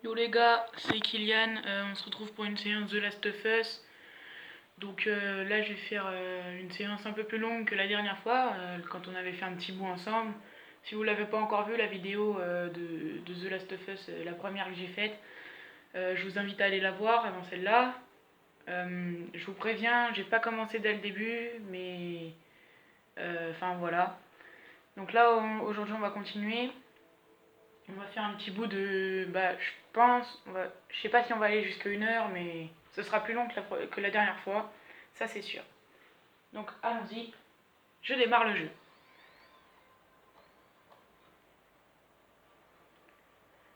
Yo les gars, c'est Kylian, on se retrouve pour une séance The Last of Us. Donc là je vais faire une séance un peu plus longue que la dernière fois, quand on avait fait un petit bout ensemble. Si vous l'avez pas encore vu la vidéo de The Last of Us, la première que j'ai faite, je vous invite à aller la voir avant celle-là. Je vous préviens, j'ai pas commencé dès le début, mais enfin voilà. Donc là aujourd'hui on va continuer. On va faire un petit bout de... Bah, je pense... Je sais pas si on va aller jusqu'à 1 heure, mais ce sera plus long que la dernière fois. Ça, c'est sûr. Donc, allons-y. Je démarre le jeu.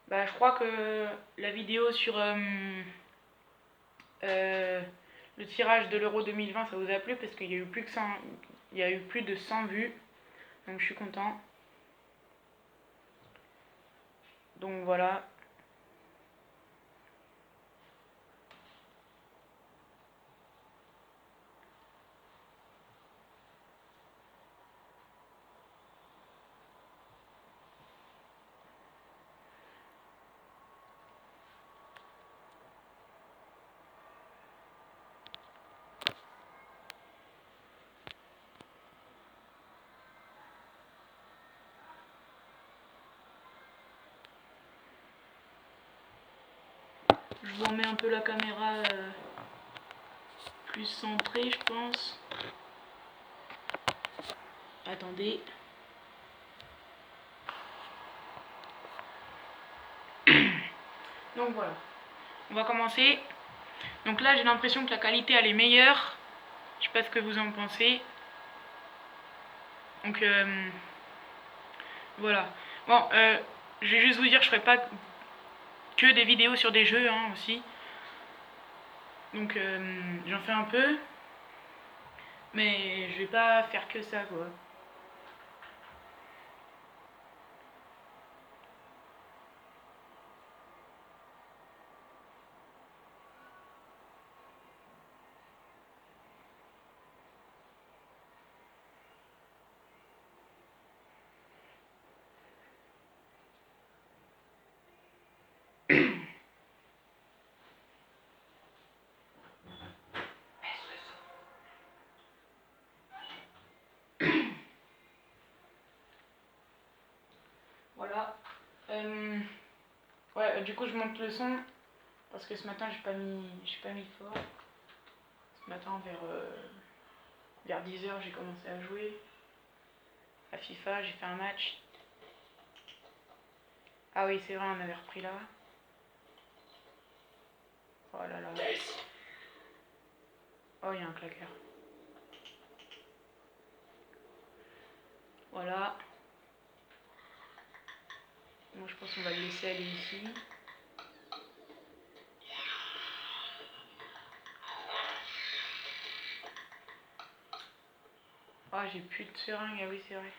Bah, je crois que la vidéo sur euh, le tirage de l'Euro 2020, ça vous a plu parce qu'il y a eu plus que 100, il y a eu plus de 100 vues. Donc, je suis content. Donc, voilà. Je vous remets un peu la caméra plus centrée, je pense. Attendez. Donc voilà. On va commencer. Donc là, j'ai l'impression que la qualité, elle est meilleure. Je sais pas ce que vous en pensez. Donc voilà. Bon, je vais juste vous dire, je ferai pas que des vidéos sur des jeux hein, aussi. Donc j'en fais un peu. Mais je vais pas faire que ça quoi. Voilà. Ouais, du coup je monte le son. Parce que ce matin j'ai pas mis fort. Ce matin vers 10 h j'ai commencé à jouer. À FIFA, j'ai fait un match. Ah oui c'est vrai on avait repris là. Oh là là. Oh il y a un claqueur. Voilà. Moi je pense qu'on va le laisser aller ici. Ah j'ai plus de seringue, ah oui c'est vrai.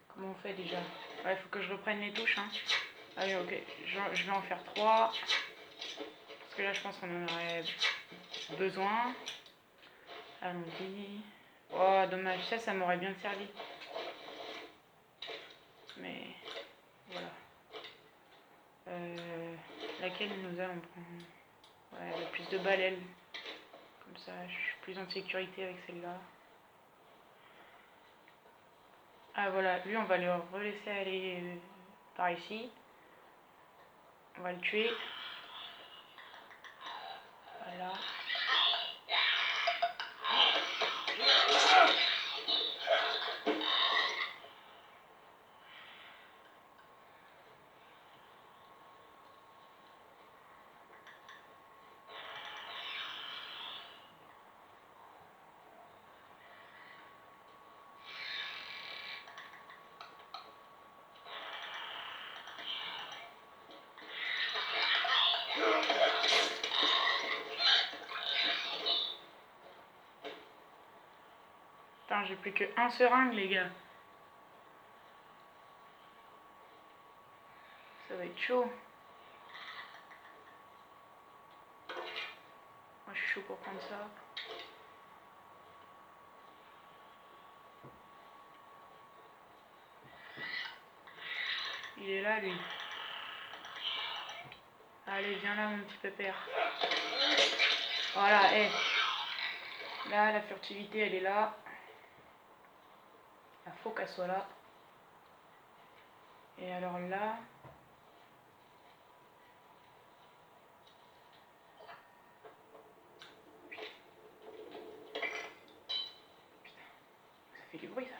Comment on fait déjà? Ouais, faut que je reprenne les touches. Hein. Allez, ok. Je vais en faire 3. Parce que là, je pense qu'on en aurait besoin. Allons-y. Oh, dommage. Ça m'aurait bien servi. Mais voilà. Laquelle nous allons prendre? Ouais, elle a plus de balles, elle. Comme ça, je suis plus en sécurité avec celle-là. Ah voilà, lui, on va le relaisser aller par ici. On va le tuer. Voilà. Putain, j'ai plus que un seringue, les gars. Ça va être chaud. chaud pour prendre ça. Il est là, lui. Allez, viens là, mon petit pépère. Voilà, hé. Là, la furtivité, elle est là. Il faut qu'elle soit là. Et alors là... Ça fait du bruit, ça.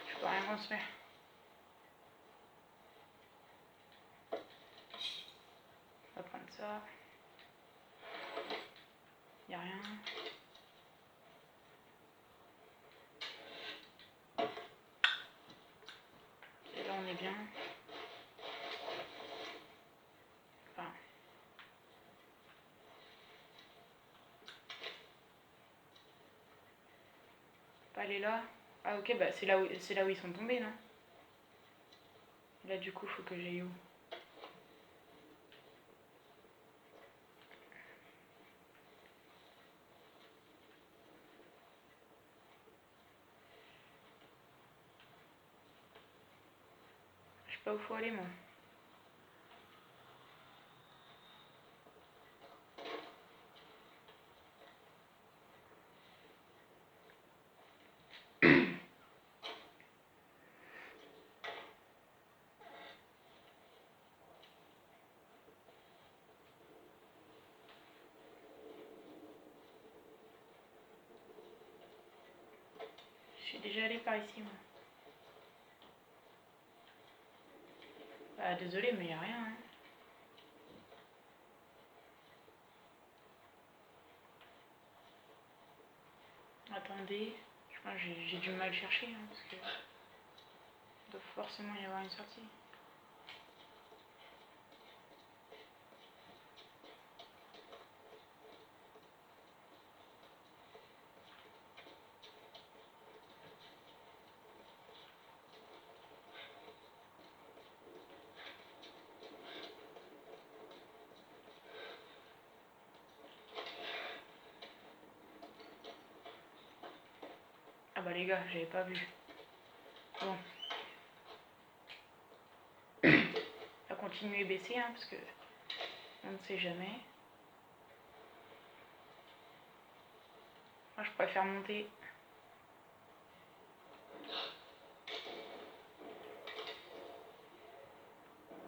Je peux rien construire. On va prendre ça. Y a rien. Et là on est bien. Enfin. Pas aller là. Ah ok, bah c'est là où ils sont tombés, non? Là du coup faut que j'aille où? Je sais pas où faut aller moi. Je suis déjà allée par ici moi. Bah désolé mais y a rien. Hein. Attendez, je pense que j'ai du mal chercher hein, parce que il doit forcément y avoir une sortie. Ah bah les gars, j'avais pas vu. Bon. On va continuer à baisser hein, parce que on ne sait jamais. Moi je préfère monter.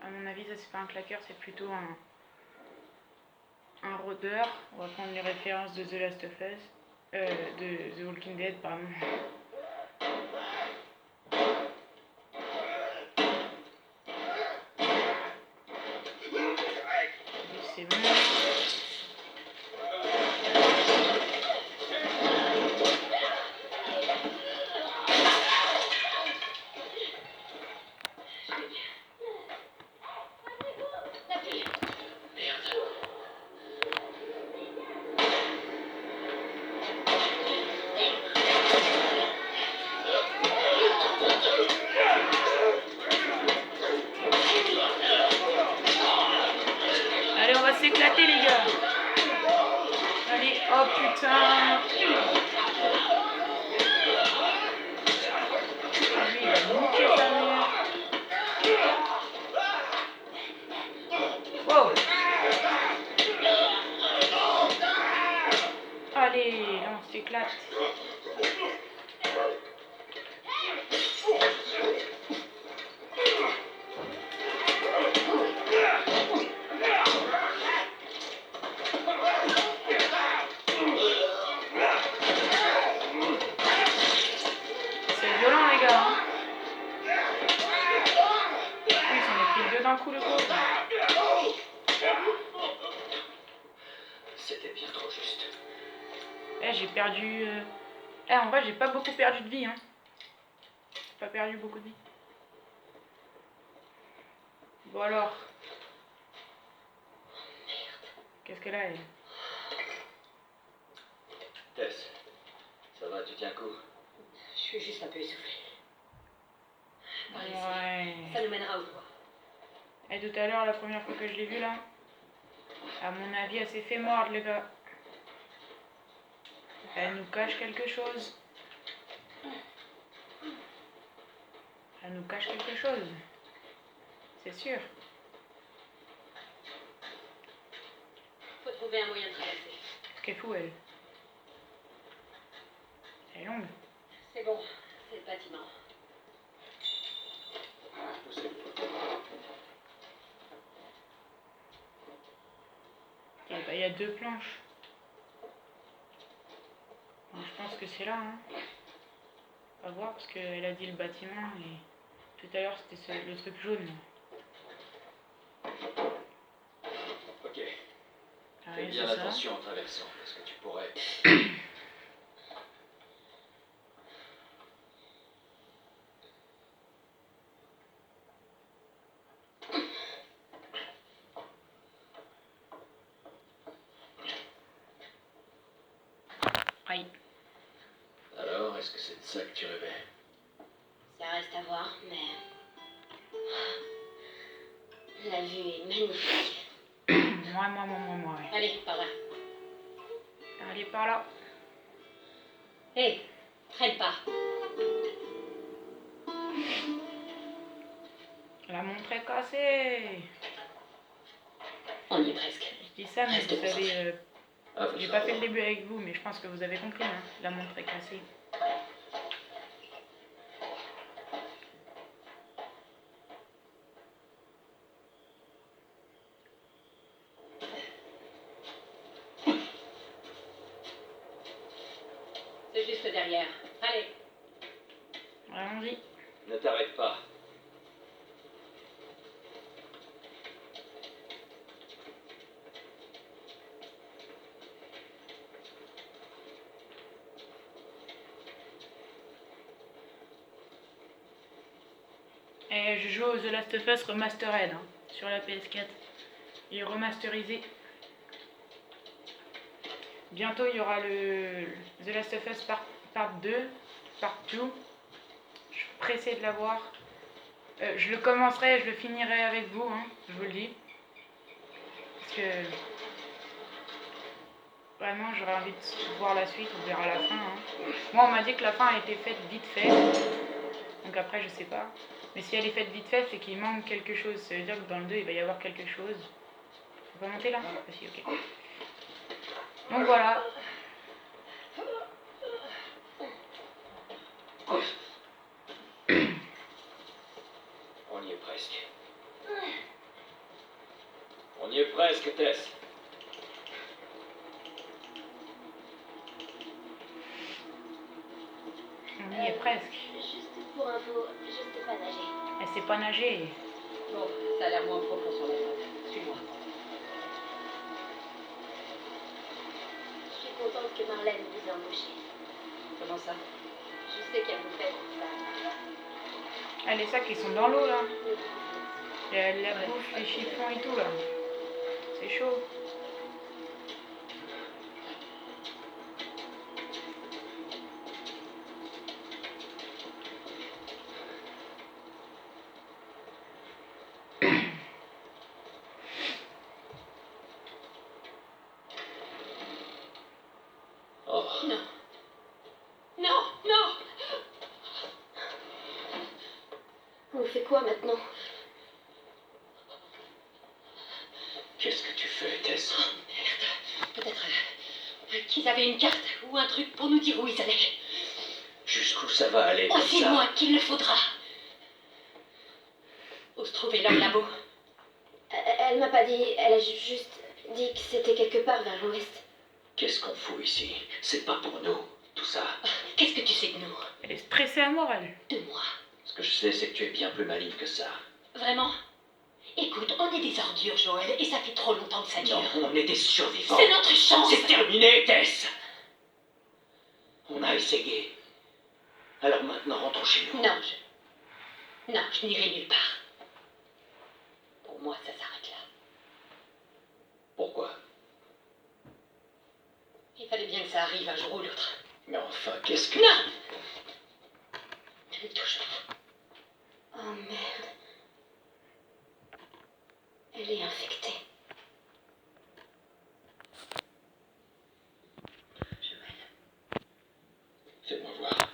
À mon avis ça c'est pas un claqueur, c'est plutôt un rôdeur. On va prendre les références de The Last of Us. De The Walking Dead pardon. C'est bon. Allez, on va s'éclater les gars. Allez, oh putain. Lui, il va niquer sa mère. Wow. Allez, on s'éclate. C'est violent les gars. Hein. Oui, il s'en est pris deux d'un coup le pauvre. C'était bien trop juste. Eh, j'ai perdu... Eh, en vrai, j'ai pas beaucoup perdu de vie, hein. J'ai pas perdu beaucoup de vie. Bon alors. Qu'est-ce qu'elle a, elle? Tess, ça va, tu tiens le coup? Je suis juste un peu essoufflée. Par ici. Ouais. Ça nous mènera au toit. Et tout à l'heure, la première fois que je l'ai vue là, à mon avis, elle s'est fait mordre, les gars. Elle nous cache quelque chose. Elle nous cache quelque chose. C'est sûr. Faut trouver un moyen de traverser. Qu'elle fout, elle? Elle est longue. C'est bon, c'est le bâtiment. Poussez. Et bah, il y a 2 planches. Donc, je pense que c'est là. Hein. On va voir parce qu'elle a dit le bâtiment et tout à l'heure c'était le truc jaune. Ok. Ah, Fais ouais, bien c'est ça. attention en traversant, parce que tu pourrais... Aïe. Alors, est-ce que c'est de ça que tu rêvais? Ça reste à voir, mais... La vue est magnifique. Moi. Ouais. Allez, par là. Allez, par là. Hé, traîne pas. La montre est cassée. On y est presque. Je dis ça, mais Reste vous savez, concentré. Faut j'ai pas fait le début avec vous, mais je pense que vous avez compris. Hein. La montre est cassée. C'est juste derrière. Allez. Allons-y. Ne t'arrête pas. Et je joue au The Last of Us Remastered hein, sur la PS4. Il est remasterisé. Bientôt il y aura le The Last of Us part 2, part 2. Je suis pressée de l'avoir. Je le commencerai, je le finirai avec vous, hein, je vous le dis. Parce que vraiment j'aurais envie de voir la suite, on verra la fin. Hein. Moi on m'a dit que la fin a été faite vite fait. Donc après je sais pas. Mais si elle est faite vite fait, c'est qu'il manque quelque chose. Ça veut dire que dans le 2 il va y avoir quelque chose. Faut pas monter là? Ah si, ok. Donc voilà. On y est presque. On y est presque, Tess. On y est presque. Juste pour info, je sais pas nager. Elle sait pas nager. Bon, ça a l'air moins profond sur la droite. Suis-moi. Je suis contente que Marlène vous ait embauché. Comment ça? Je sais qu'elle vous fait pour ça. Ah, les sacs ils sont dans l'eau là. Ne vous dites. Il y a la bouffe, les chiffons et tout là. C'est chaud. Oh, Non. Non, non. On fait quoi maintenant? qu'est-ce que tu fais, Tess? Oh merde. Peut-être qu'ils avaient une carte ou un truc pour nous dire où ils allaient. Jusqu'où ça va aller comme Aussi ça? loin qu'il le faudra. Où se trouvait leur labo? Elle m'a pas dit, elle a juste dit que c'était quelque part vers l'ouest. Qu'est-ce qu'on fout ici? C'est pas pour nous, tout ça. Qu'est-ce que tu sais de nous? Elle est stressée à mort elle. De moi? Ce que je sais, c'est que tu es bien plus maligne que ça. Vraiment? Écoute, on est des ordures, Joël, et ça fait trop longtemps que ça dure. Non, on est des survivants. C'est notre chance! C'est terminé, Tess. On a essayé. Alors maintenant, rentrons chez nous. Non, je n'irai nulle part. Pour moi, ça s'arrête là. Pourquoi? Il fallait bien que ça arrive un jour ou l'autre. Mais enfin, qu'est-ce que... Non! Ne me touche pas. Oh merde. Elle est infectée. Fais-moi voir.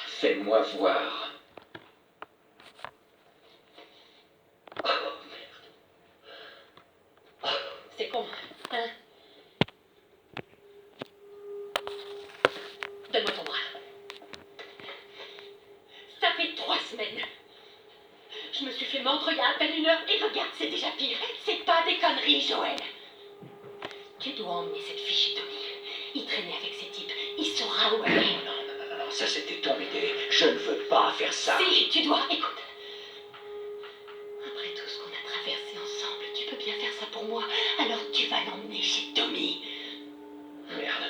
Fais-moi voir. C'est con, hein? Donne-moi ton bras. Ça fait 3 semaines. Je me suis fait mordre il y a à peine 1 heure et regarde, c'est déjà pire. C'est pas des conneries, Joël. Tu dois emmener cette fichue Tommy. Il traînait avec ces types. Il saura où elle est. Non, ça c'était ton idée. Je ne veux pas faire ça. Si, tu dois. Écoute. Après tout ce qu'on a traversé ensemble, tu peux bien faire ça pour moi. Alors tu vas l'emmener chez Tommy. Merde.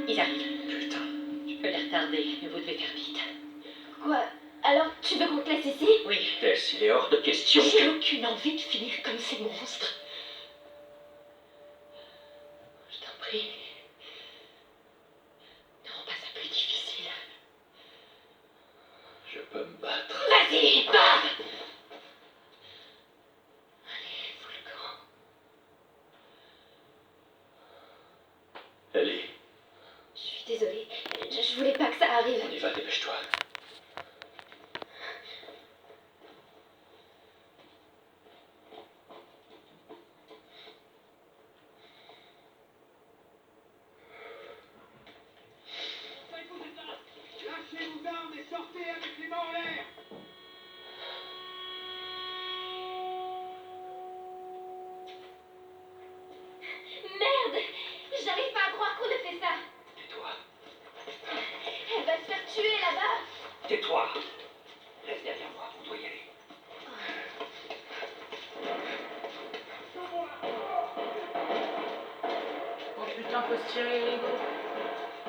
Ils arrivent. Putain. Je peux les retarder, mais vous devez faire vite. Quoi? Alors, tu veux qu'on te laisse ici? Oui. Tess, il est hors de question J'ai que... aucune envie de finir comme ces monstres. Je t'en prie. Ne rends pas ça plus difficile. Je peux me battre. Vas-y, bam! Allez, fous le camp. Ellie, Je suis désolée. Je voulais pas que ça arrive. on y va, dépêche-toi. Lâchez vos armes et sortez avec les mains en l'air. Merde! J'arrive pas à croire qu'on ait fait ça. Tais-toi. Elle va se faire tuer là-bas. Tais-toi. Reste derrière moi, on doit y aller. Oh putain, faut se tirer les gros.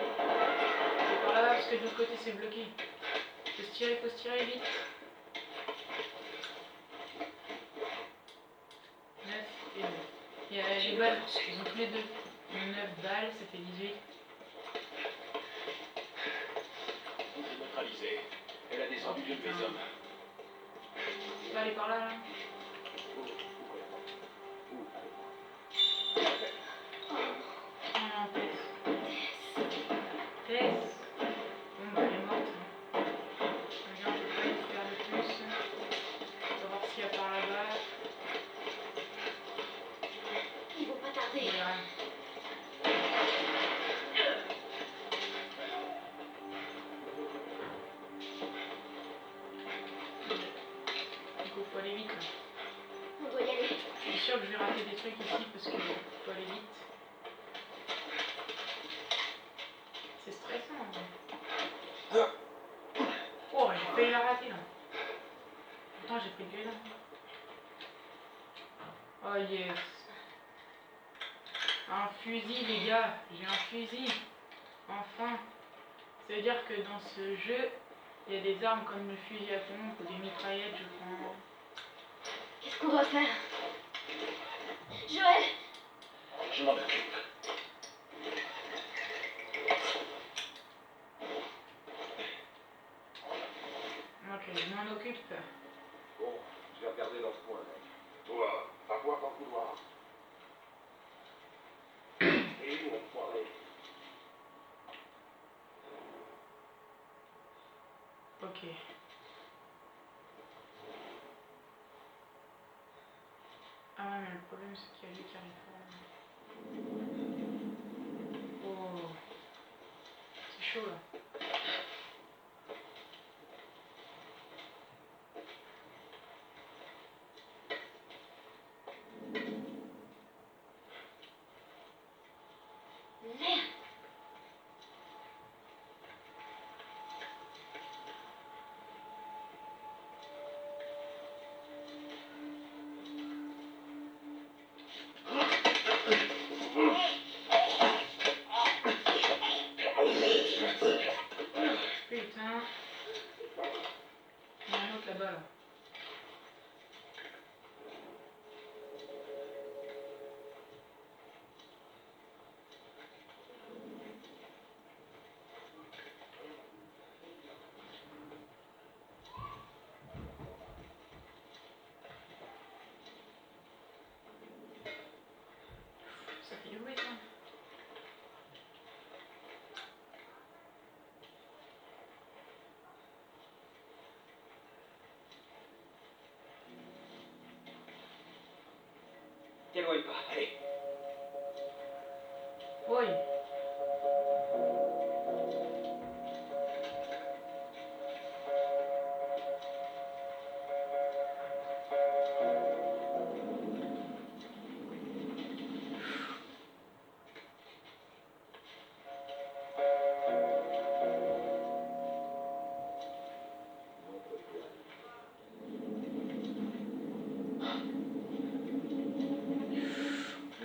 C'est par là-bas parce que de l'autre côté c'est bloqué. Faut se tirer vite. 9 et 9. Il y a les balles, ils ont tous les deux. 9 balles, ça fait 18. Neutralisé. Elle a descendu de mes hommes. Tu vas aller par là, là. Oh non, Tess. Tess. Bon, bah, elle est morte. Regarde, je vais pas y faire de plus. On va voir s'il y a par là-bas. Ils vont pas tarder. Il y a rien. Donc, faut aller vite, là. On doit y aller. Je suis sûre que je vais rater des trucs ici parce qu'il faut aller vite. C'est stressant en vrai. Oh, j'ai failli la rater là. Pourtant, j'ai pris de l'élan. Oh yes. Un fusil, les gars. J'ai un fusil. Enfin. Ça veut dire que dans ce jeu, il y a des armes comme le fusil à pompe ou des mitraillettes, je crois. Qu'est-ce qu'on doit faire? Joël! Je m'en occupe. Ok, je m'en occupe. Bon, je vais regarder dans ce coin. Toi, va voir dans le couloir. Et où on croirait? Ok. Ah ouais, mais le problème c'est qu'il y a lui qui arrive pas. Oh, c'est chaud là. Merde! Putain. Il y en a un autre là-bas là. T'éloigne pas, allez. Oui.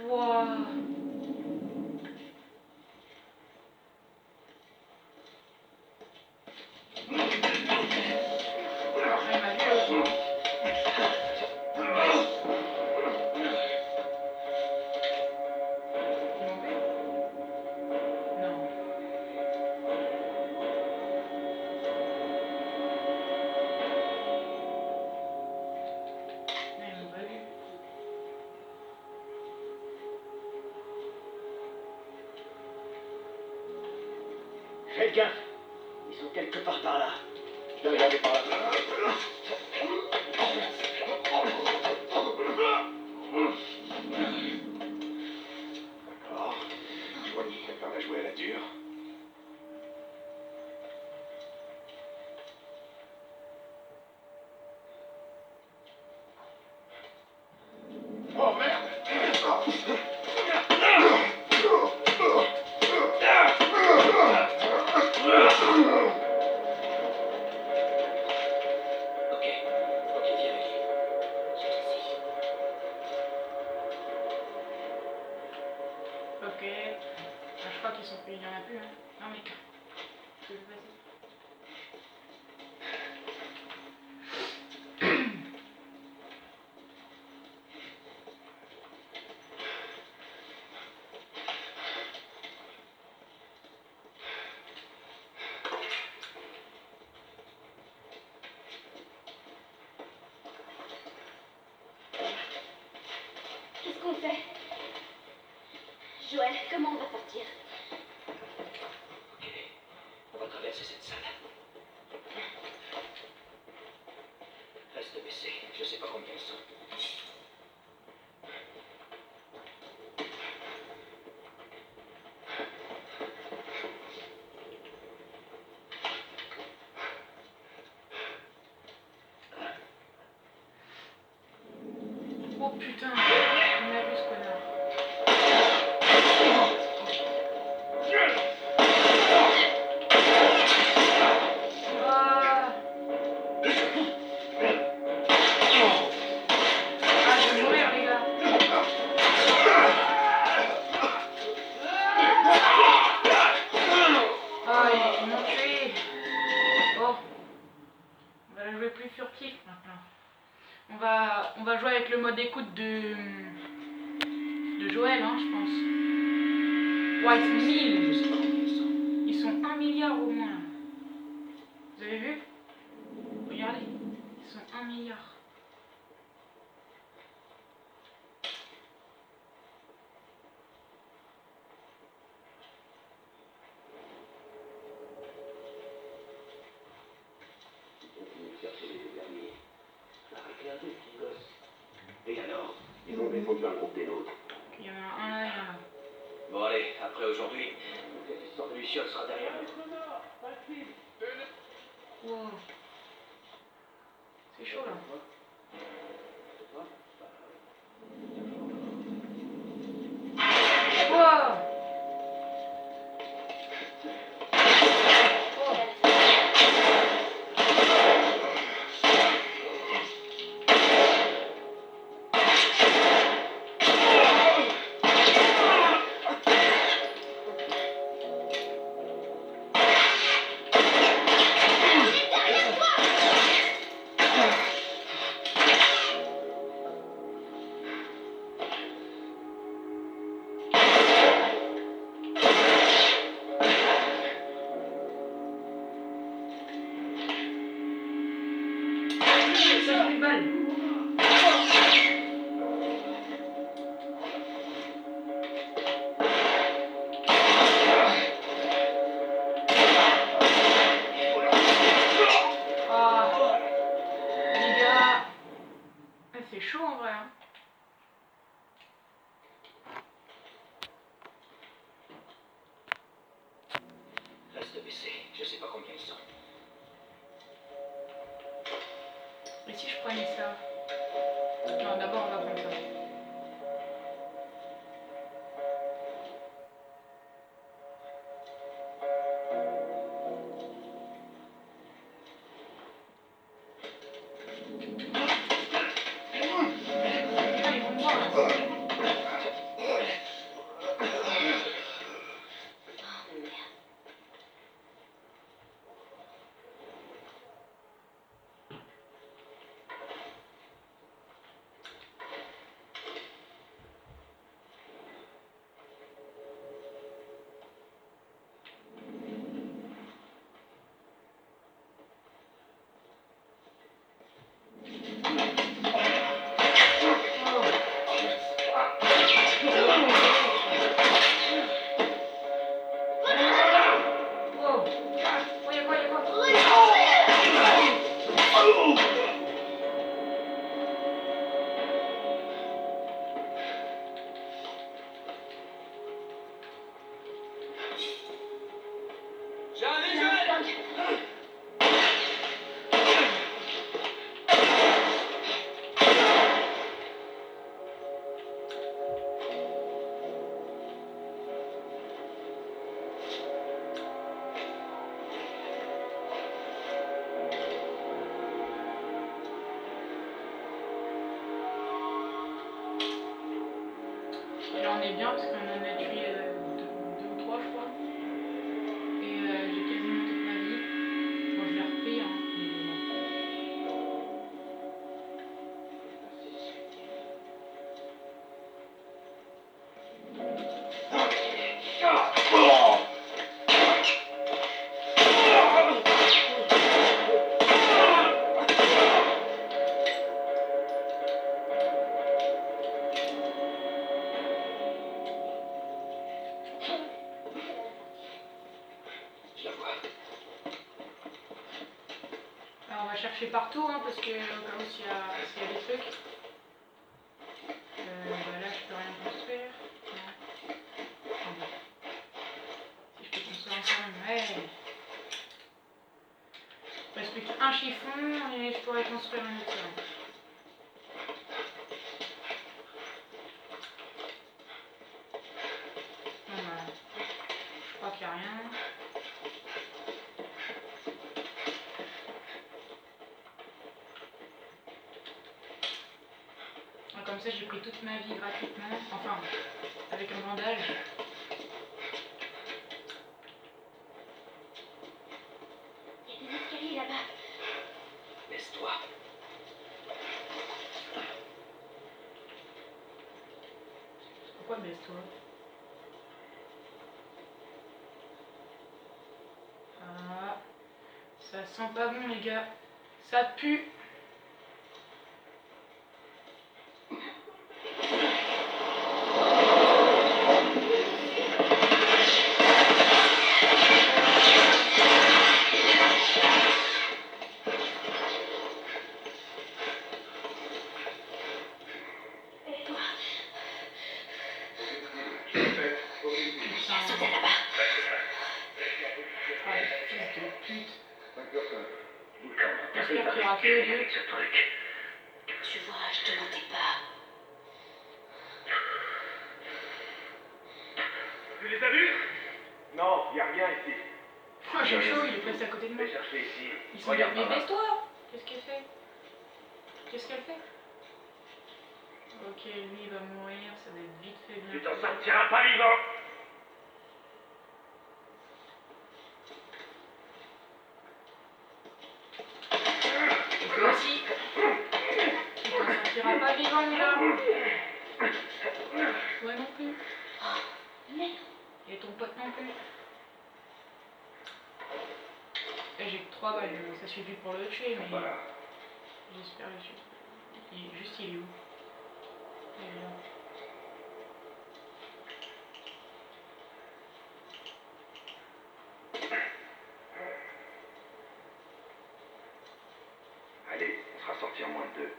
Wow. Il m'a vu aussi. Ils m'ont vu? Non. Non, ils m'ont pas vu. Faites gaffe. Ils sont quelque part par là. Je vais regarder par là. D'accord. Je vois qu'ils préparent à jouer à la dure. Oh merde! Ok, viens, Ellie. Ok. Ah, je crois qu'ils sont plus. Il y en a plus, hein. Non, mais. Je vais passer. Qu'est-ce qu'on fait? Joël, comment on va sortir? Ok, on va traverser cette salle. Reste baissé, je sais pas combien ils sont. Oh putain, il m'a vu ce connard. Ah, ah, je vais mourir, les gars. Ah, ils m'ont tué. Bon, on va la jouer plus furtif maintenant. On va jouer avec le mode écoute de Joël, hein, je pense. Ouais, ils sont 1000. Je sais pas combien ils sont. Ils sont 1 milliard au moins. Vous avez vu? Regardez, ils sont 1 milliard. Ils continuent de chercher les deux derniers. Arrêtez un peu, petit gosse. Et alors? Ils ont défendu un groupe des nôtres. Il y en a un là, il y en a là. Bon allez, après aujourd'hui, cette histoire de Luciole sera derrière nous. Wow. C'est chaud là. Wow. baisser. Je sais pas combien ils sont. Et si je prenais ça? Non, d'abord on va prendre ça. Ah, ils vont me voir, là. Oh, merde. Wow. Oh, y'a quoi, y'a quoi? J'arrive, Non, Joël! dingue. Et là on est bien parce qu'on en a tué deux ou trois je crois. Et j'ai quasiment toute ma vie. Bon je l'ai repris hein, mais bon. Je la vois. Alors on va chercher partout hein, parce que au cas où s'il y a des trucs. Bah là je peux rien construire. Non. Attendez. Si je peux construire encore une. Ouais. Il reste plus qu'un chiffon et je pourrais construire un autre. Bon bah, je crois qu'il n'y a rien. Ah, comme ça j'ai pris toute ma vie gratuitement. Enfin, avec un bandage. Il y a des escaliers là-bas. Laisse-toi. Pourquoi baisse-toi? Ah, ça sent pas bon les gars. Ça pue. Il a sauté là-bas. Ah, fils de pute. 5 personnes. J'espère qu'il y aura que eux deux. Ce truc. Tu vois, je te mentais pas. Tu les as vus? Non, y a rien ici. Oh, j'ai chaud, il est passé à côté de moi. Je vais chercher ici. Ils sont Regarde mais par là. baisse-toi. Qu'est-ce qu'elle fait? Qu'est-ce qu'elle fait? Ok, lui il va mourir, ça va être vite fait bien. Tu t'en sortiras pas vivant. Et toi aussi. Tu t'en sortiras pas vivant, là. Toi non plus. Merde. Et ton pote non plus. Et j'ai que 3 balles, ça suffit pour le tuer, mais Voilà. j'espère le tuer. Juste il est où? Il est là. Allez, on sera sorti en moins de 2.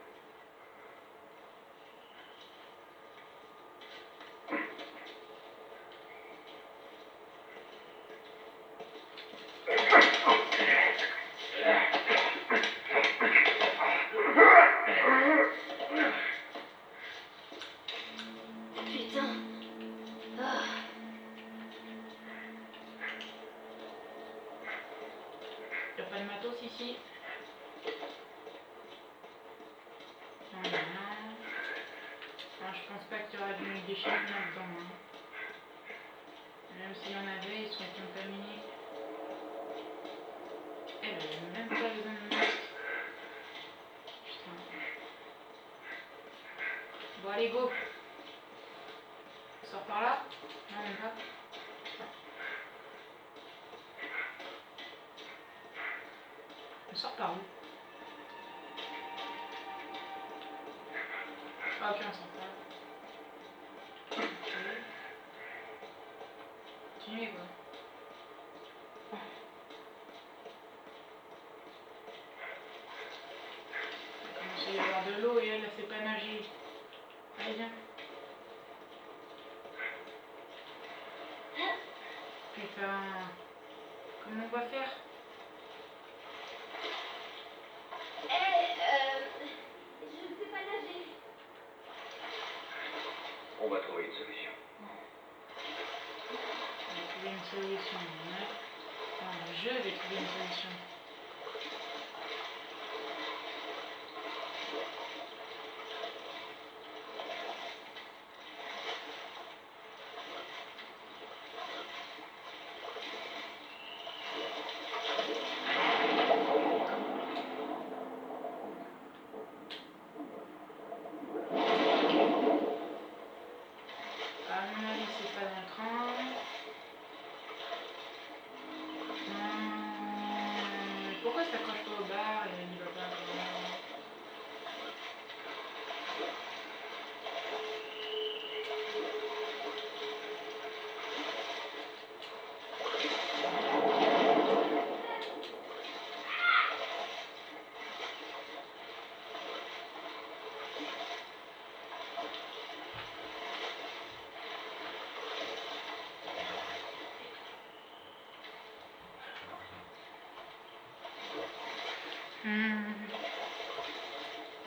box ici. Non, non, non. Non, je pense pas qu'il y aura du déchet là-dedans. Hein. Même s'il y en avait, ils sont contaminés. Elle avait même pas besoin de masque. Putain. Bon, allez, go. On sort par là? Non, même pas. On sort par où? Ah, ok, on sort par là. Ok. Continuez, quoi. Il commence à y avoir de l'eau et elle sait pas nager. Allez, viens. Putain. Comment on va faire? Je ne sais pas nager. On va trouver une solution. On va trouver une solution. Ouais. Enfin, je vais trouver une solution. À mon avis, c'est pas dans le train. Pourquoi ça accroche pas au bar et il va pas vraiment...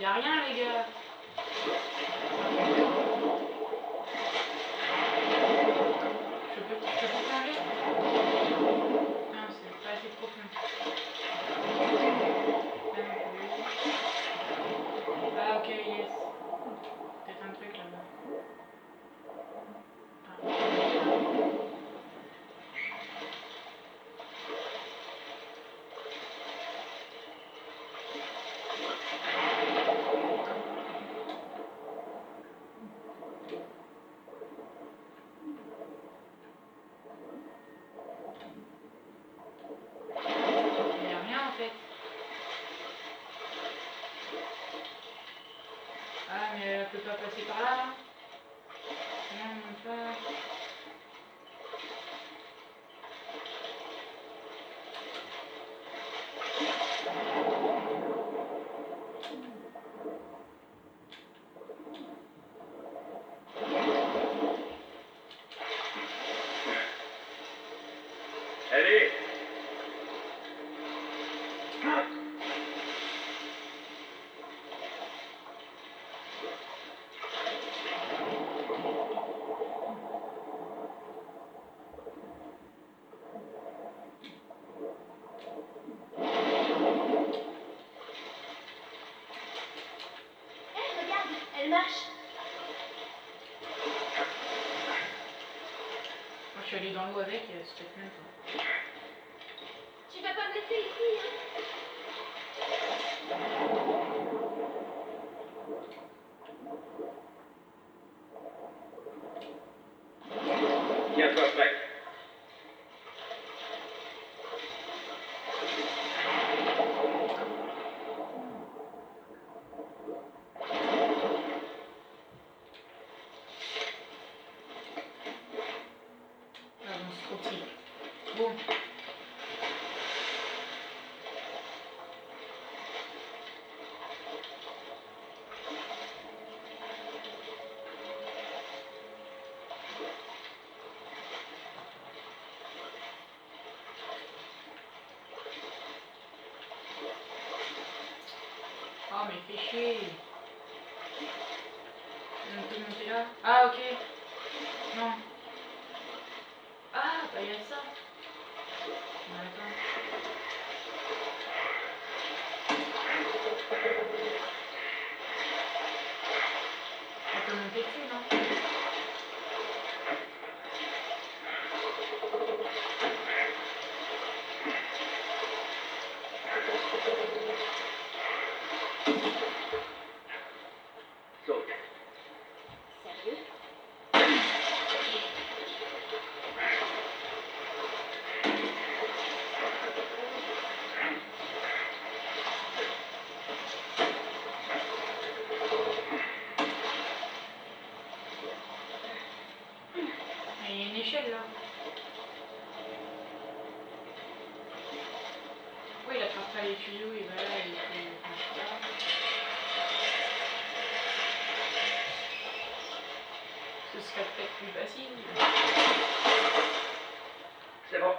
Y'a rien, les gars. Je peux plonger? Non, c'est pas assez profond. Là non plus. Ah, ok, yes. Peut-être un truc là-bas. Ah. Y'a rien en fait. Ah, mais elle peut pas passer par là. Non, même pas. Allez! Regarde, elle marche. Moi, je suis allée dans l'eau avec, c'est peut-être même pas. Tu vas pas me laisser ici, hein? Tiens-toi prêt. Ah bon, c'est trop petit. Bon. Oh, mais fais chier. On peut monter là? Ah, ok. Non. Ah, bah il y a ça. Bon, attends. pas les tuyaux et voilà, et ce serait peut-être plus facile. C'est bon.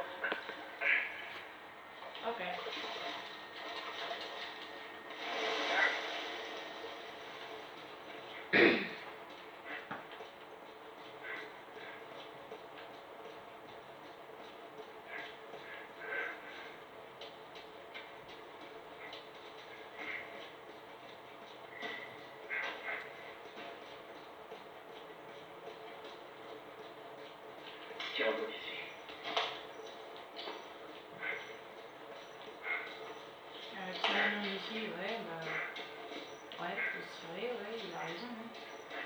Ok. Tu retournes ici. Petit moment d'ici, ouais, bah. Ouais, faut se tirer, ouais, il a raison. Hein.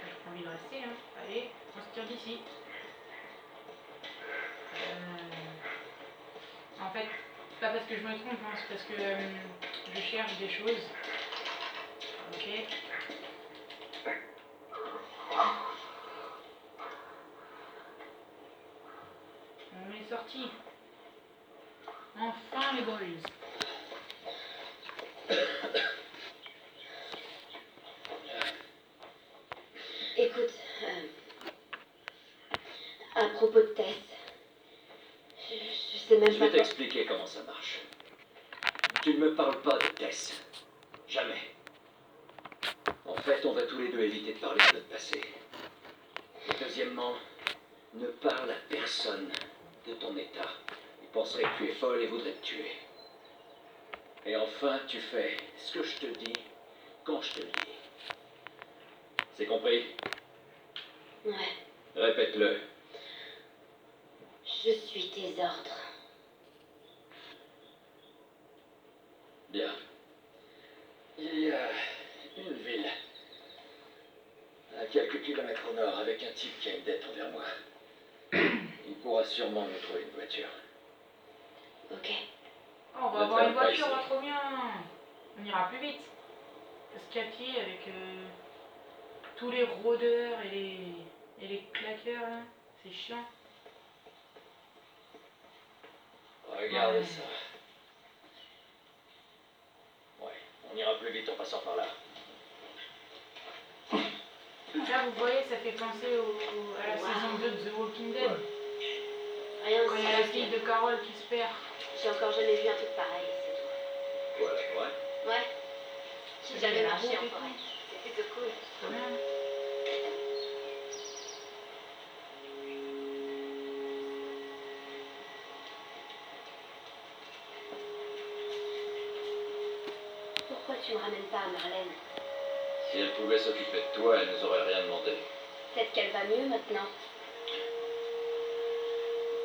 J'ai pas envie de rester, hein. Allez, on se tire d'ici. En fait, c'est pas parce que je me trompe, hein, c'est parce que je cherche des choses. Ok. On est sorti. Enfin les boys. Écoute, à propos de Tess, je sais même Je pas vais quoi. t'expliquer comment ça marche. Tu ne me parles pas de Tess. Jamais. En fait, on va tous les deux éviter de parler de notre passé. Et deuxièmement, ne parle à personne de ton état. Il penserait que tu es folle et voudrait te tuer. Et enfin, tu fais ce que je te dis quand je te le dis. C'est compris? Ouais, Répète-le. je suis tes ordres. Bien. Il y a une ville à quelques kilomètres au nord avec un type qui a une dette envers moi. Il pourra sûrement me trouver une voiture. Ok. Oh, on va Ne avoir une traîne pas voiture, ici. trop bien. On ira plus vite. Parce qu'à pied, avec tous les rôdeurs et les claqueurs, là, c'est chiant. Regarde Ouais. ça. Ouais, on ira plus vite en passant par là. Là, vous voyez, ça fait penser à la Wow. saison 2 de The Walking Dead. Rien de Quand il y a la sérieux. fille de Carol qui se perd. J'ai encore jamais vu un truc pareil, c'est tout. Quoi, la forêt? Ouais. J'ai Ouais, jamais la marché route en et forêt. tout. C'est plutôt cool. Trop bien. Pourquoi tu me ramènes pas à Marlène? Si elle pouvait s'occuper de toi, elle nous aurait rien demandé. Peut-être qu'elle va mieux maintenant.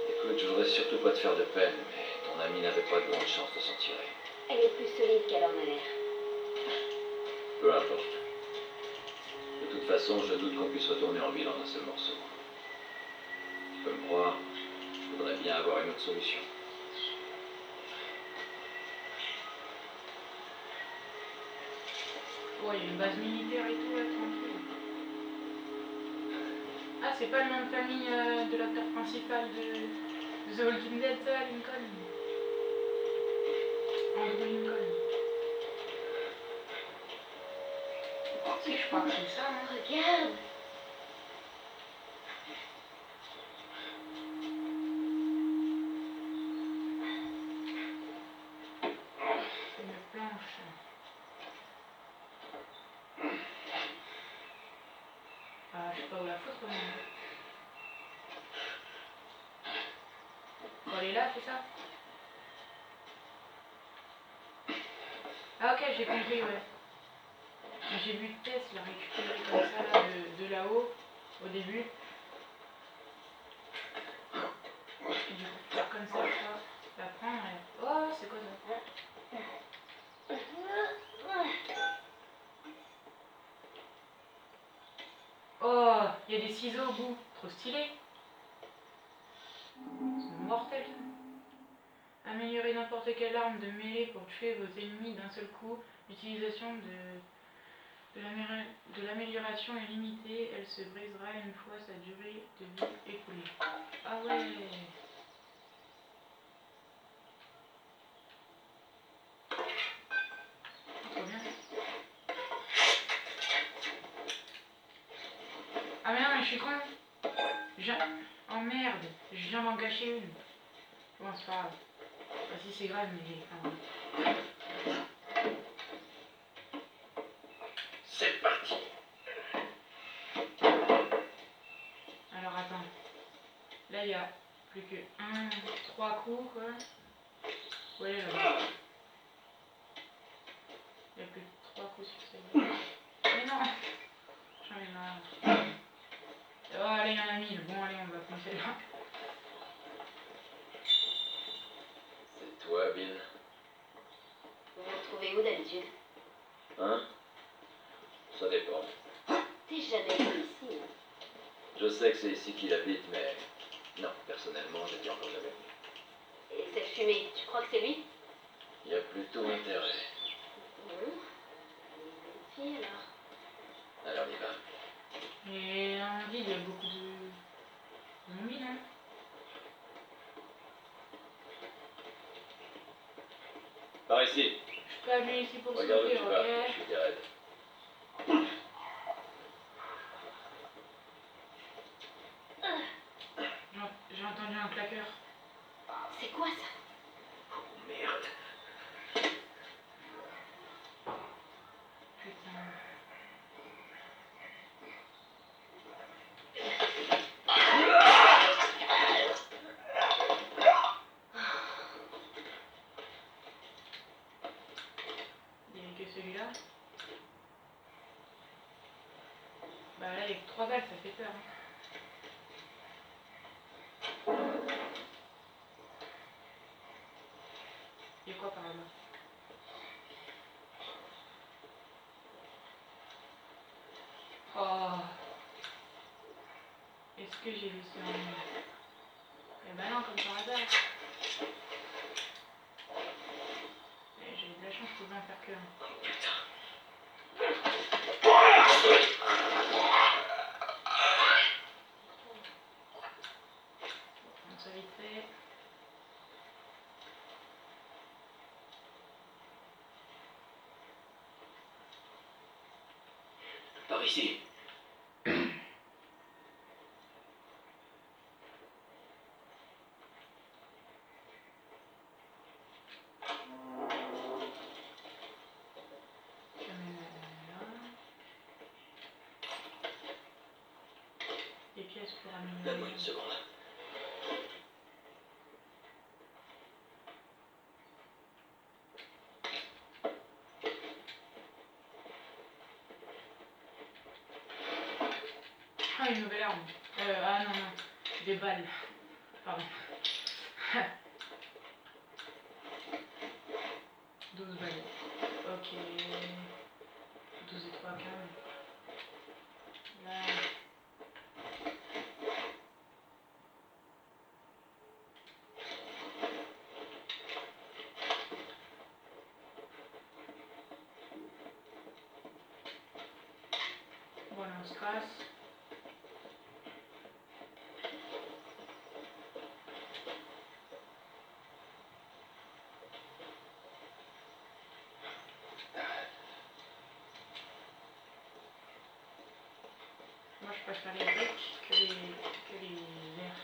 Écoute, je voudrais surtout pas te faire de peine, mais ton ami n'avait pas de grande chance de s'en tirer. Elle est plus solide qu'elle en a l'air. Peu importe. De toute façon, je doute qu'on puisse retourner en ville en un seul morceau. Tu peux me croire, je voudrais bien avoir une autre solution. Ouais, il y a une base militaire et tout, là, tranquille. Ah, c'est pas le nom de famille de l'acteur principal de The Walking Dead, ça, Lincoln. Andrew Lincoln. Si, je crois que c'est ça, hein. Regarde. Une planche. Ah, je sais pas où la foutre, mais... Faut aller là, c'est ça? Ah ok, j'ai compris, ouais. J'ai vu Tess la récupérer comme ça, là, de là-haut, au début. Et du coup, faire comme ça, la prendre et... Oh, c'est quoi ça? Oh, il y a des ciseaux au bout. Trop stylé. C'est mortel, ça. Améliorer n'importe quelle arme de mêlée pour tuer vos ennemis d'un seul coup. L'utilisation de l'amélioration est limitée. Elle se brisera une fois sa durée de vie écoulée. Ah ouais. suis con. Oh merde, je viens d'en gâcher une. Bon, c'est pas grave. Bah, si c'est grave, mais... Enfin, C'est parti. alors attends. Là, il y a plus que 3 coups, quoi. Ouais, là. Il y a plus que 3 coups sur celle-là. Mais non. J'en ai marre. Oh, allez, il y en a 1000. Bon, allez, on va prendre celle-là. C'est toi, Bill. Vous vous retrouvez où d'habitude? Hein? Ça dépend. T'es jamais venu ici. Hein. Je sais que c'est ici qu'il habite, mais... Non, personnellement, je dis encore jamais venu. Et cette fumée, tu crois que c'est lui? Il y a plutôt intérêt. Bon. Fille alors. Alors, on y va. Et en ville, il y a beaucoup de zombies, non? Par ici. Je suis pas venu ici pour Regarde où sauter, tu vas. ok? Je suis direct. J'ai entendu un claqueur. C'est quoi ça? Oh, merde. Putain. Il n'y avait que celui-là. Bah là, avec 3 balles, ça fait peur. Hein. Il y a quoi par là? Oh. Est-ce que j'ai laissé en ligne? Eh ben non, comme par hasard. Eh, j'ai eu de la chance, je pouvais en faire que un. Oh, putain. Donc ça vite fait. Par ici. Je mets là. Des pièces pour Donne-moi améliorer. une seconde. Ah, une nouvelle arme. Ah non, non. Des balles. Pardon. 12 balles. Ok. 12 et 3, 15. Là. Voilà, on se casse. Moi, je préfère les briques que les verres.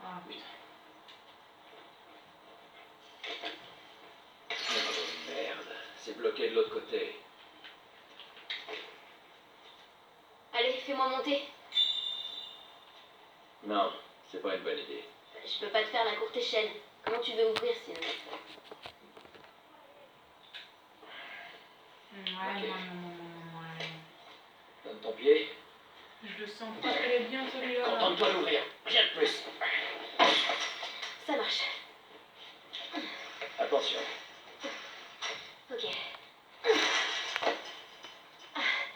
Ah putain. Oh, merde. C'est bloqué de l'autre côté. Allez, fais-moi monter. Non, c'est pas une bonne idée. Je peux pas te faire la courte échelle. Comment tu veux ouvrir sinon? Ouais, Ok. ouais. Donne ton pied. Je le sens pas très bien celui-là. Contente-toi d'ouvrir. Rien de plus. Ça marche. Attention. Ok.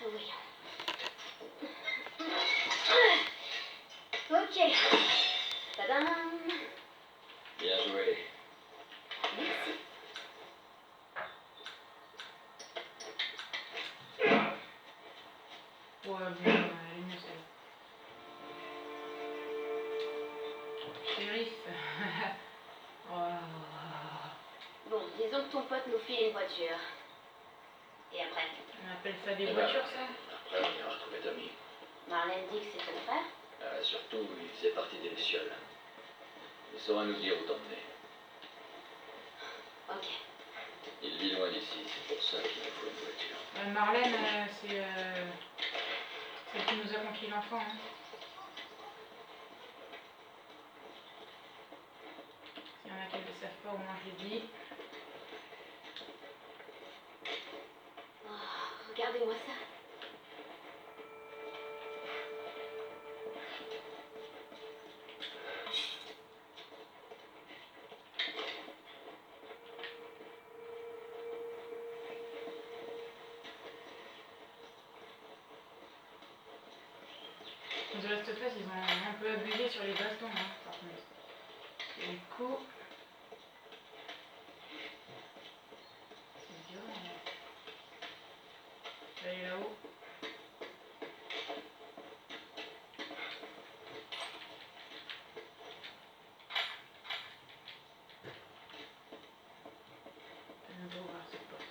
Voyons. Ok. Tadam. Bien joué. Merci. Ouais, bon, elle est mieux celle-là. Shérif. Oh. Bon, disons que ton pote nous file une voiture. Et après? On appelle ça des Eh ben, voitures, ça? Après, on ira retrouver Tommy. Marlène dit que c'est ton frère? Surtout, il faisait partie des Lucioles. Il saura nous dire où t'emmener. Ok. Il vit loin d'ici, c'est pour ça qu'il nous faut une voiture. Marlène, c'est celle qui nous a confié l'enfant. Hein. S'il y en a qui ne le savent pas, au moins je l'ai dit. Oh, regardez-moi ça. Dans The Last of Us, ils ont un peu abusé sur les bastons, hein, par contre. Et du coup, c'est violent. Hein. Je vais aller là-haut. Je vais ouvrir cette porte.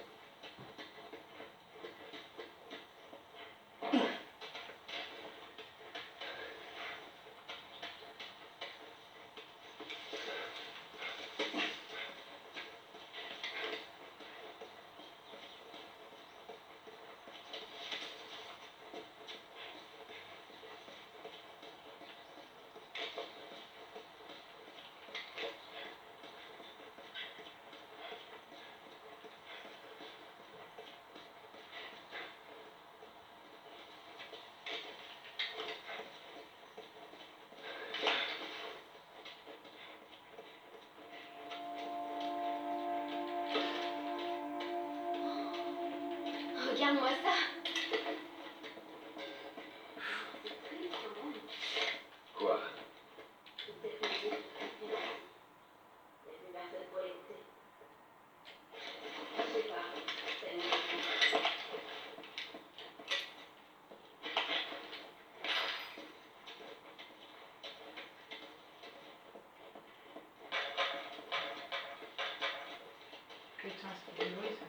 Regarde-moi ça. Quoi? C'est peut-être une musique préférée. Il n'y a plus personne pour l'écouter. Je sais pas. C'est une musique. Putain, c'est du bruit, ça.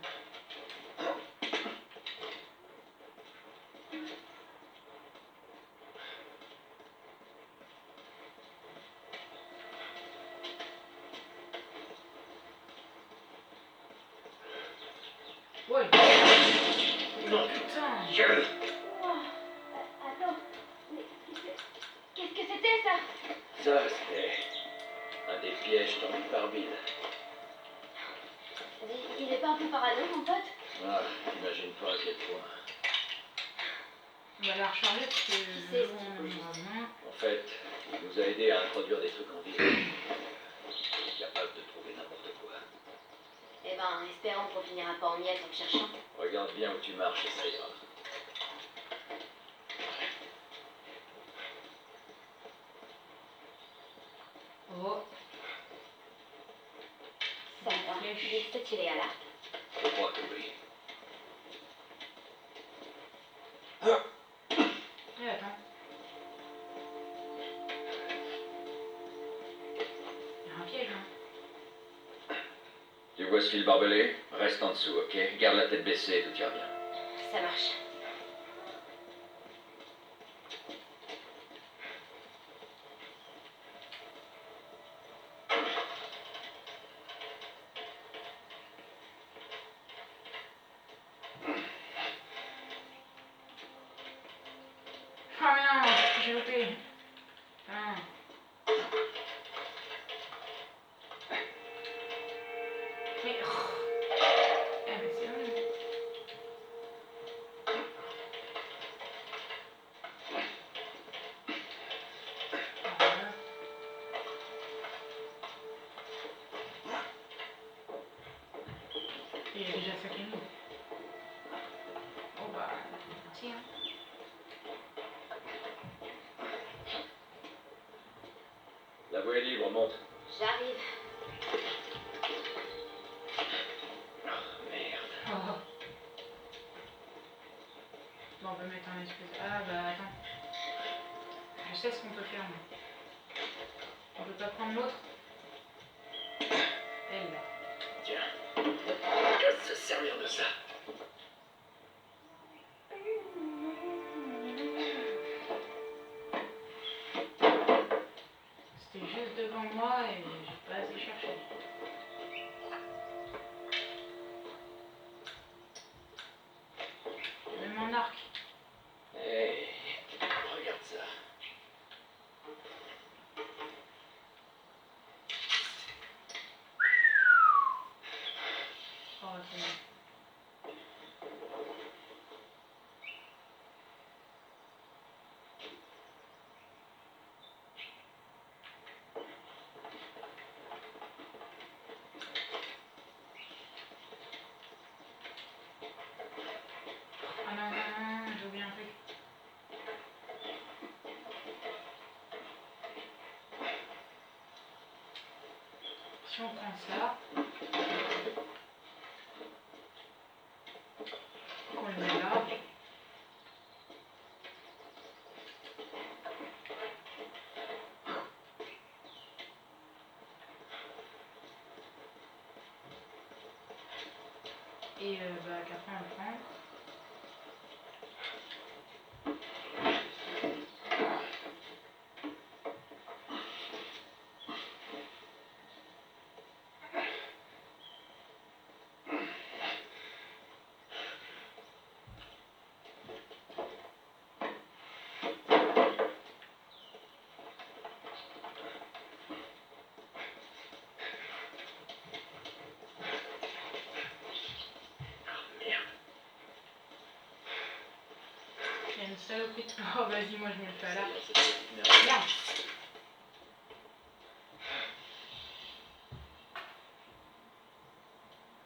Ouais. Non, Putain. Dieu! Oh, attends. Mais qu'est-ce que c'était ça? Ça, c'était un des pièges tendus par Bill. Il est pas un peu parano, mon pote? Ah, t'imagines pas à quel point. On va la recharger parce que sait ce nous, qu'il on faut en juste. aura besoin. En fait, il nous a aidé à introduire des trucs en ville. Il est capable de trouver n'importe quoi. Eh ben, espérons qu'on finira pas en miettes en le cherchant. Regarde bien où tu marches et ça ira. Oh, Ça va. Il est peut-être tiré à l'arc. Je crois que oui. et attends. Il y a un piège, hein. Tu vois ce fil barbelé? Reste en dessous, ok? Garde la tête baissée et tout ira bien. Ça marche. Ah mais non, j'ai loupé. Ah. Mais... Eh mais c'est long. Voilà. Et il y a déjà ça qui est mis. Oh bah, merci hein. La voie est libre, monte. J'arrive. Oh, merde. Oh. Bon, on peut mettre un espèce... Ah bah attends. Je sais ce qu'on peut faire, moi. On peut pas prendre l'autre. Elle là. Tiens. On va se servir de ça. devant moi et j'ai pas assez cherché. Même en arc. Hey, regarde ça. Oh, c'est bon. Ah non, non, non, j'ai oublié un truc. Si on prend ça, qu'on le met là, et bah, qu'après on le prend. Il y a une saloperie de... Oh vas-y, moi je me le fais à l'arc. Merde.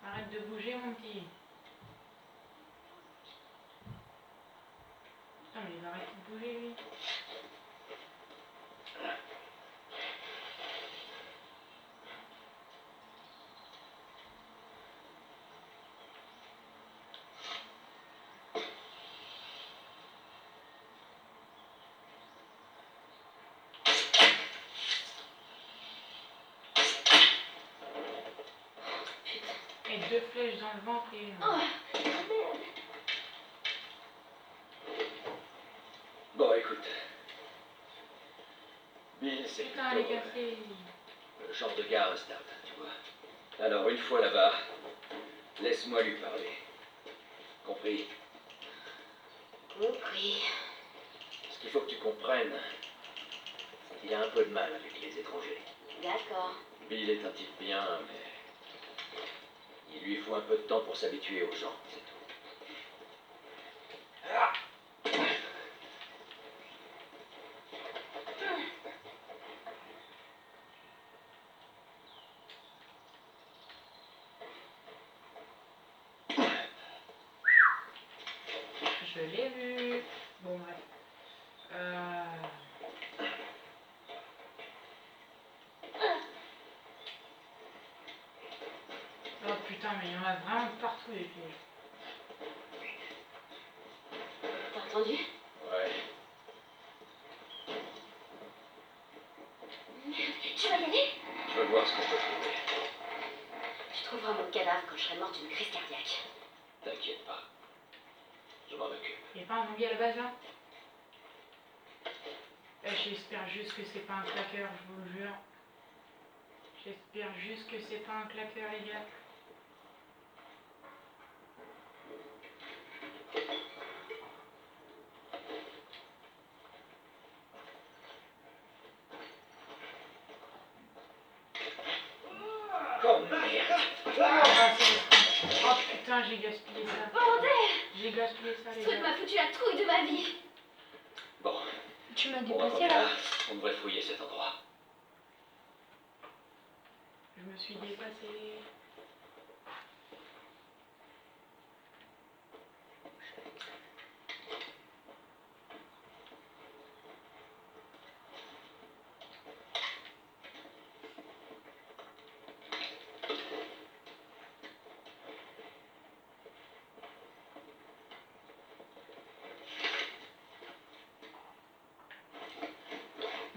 Arrête de bouger mon petit. Putain mais il va arrêter de bouger lui. Et deux flèches dans le ventre et... Oh, merde. Bon, écoute. Bill, c'est Putain, elle est plutôt cassée. le genre de gars start, tu vois. Alors, une fois là-bas, laisse-moi lui parler. Compris? Compris. Ce qu'il faut que tu comprennes, c'est qu'il a un peu de mal avec les étrangers. D'accord. Bill est un type bien, mais il lui faut un peu de temps pour s'habituer aux gens, c'est tout. Je l'ai vu. Bon bref. Oh putain, mais il y en a vraiment partout les pièges. T'as entendu? Ouais. Merde. Tu vas y aller? Je veux voir ce que je peux trouver. Tu trouveras mon cadavre quand je serai morte d'une crise cardiaque. T'inquiète pas. Je m'en occupe. Il n'y a pas un zombie à la base là? J'espère juste que c'est pas un claqueur, je vous le jure. J'espère juste que c'est pas un claqueur, les gars. Oh merde! Ah, c'est... Oh putain, j'ai gaspillé ça. Bordel! J'ai gaspillé ça, Ce les truc gars. m'a foutu la trouille de ma vie. Bon, Tu m'as on va déplacé là. là. On devrait fouiller cet endroit. Je me suis dépassée.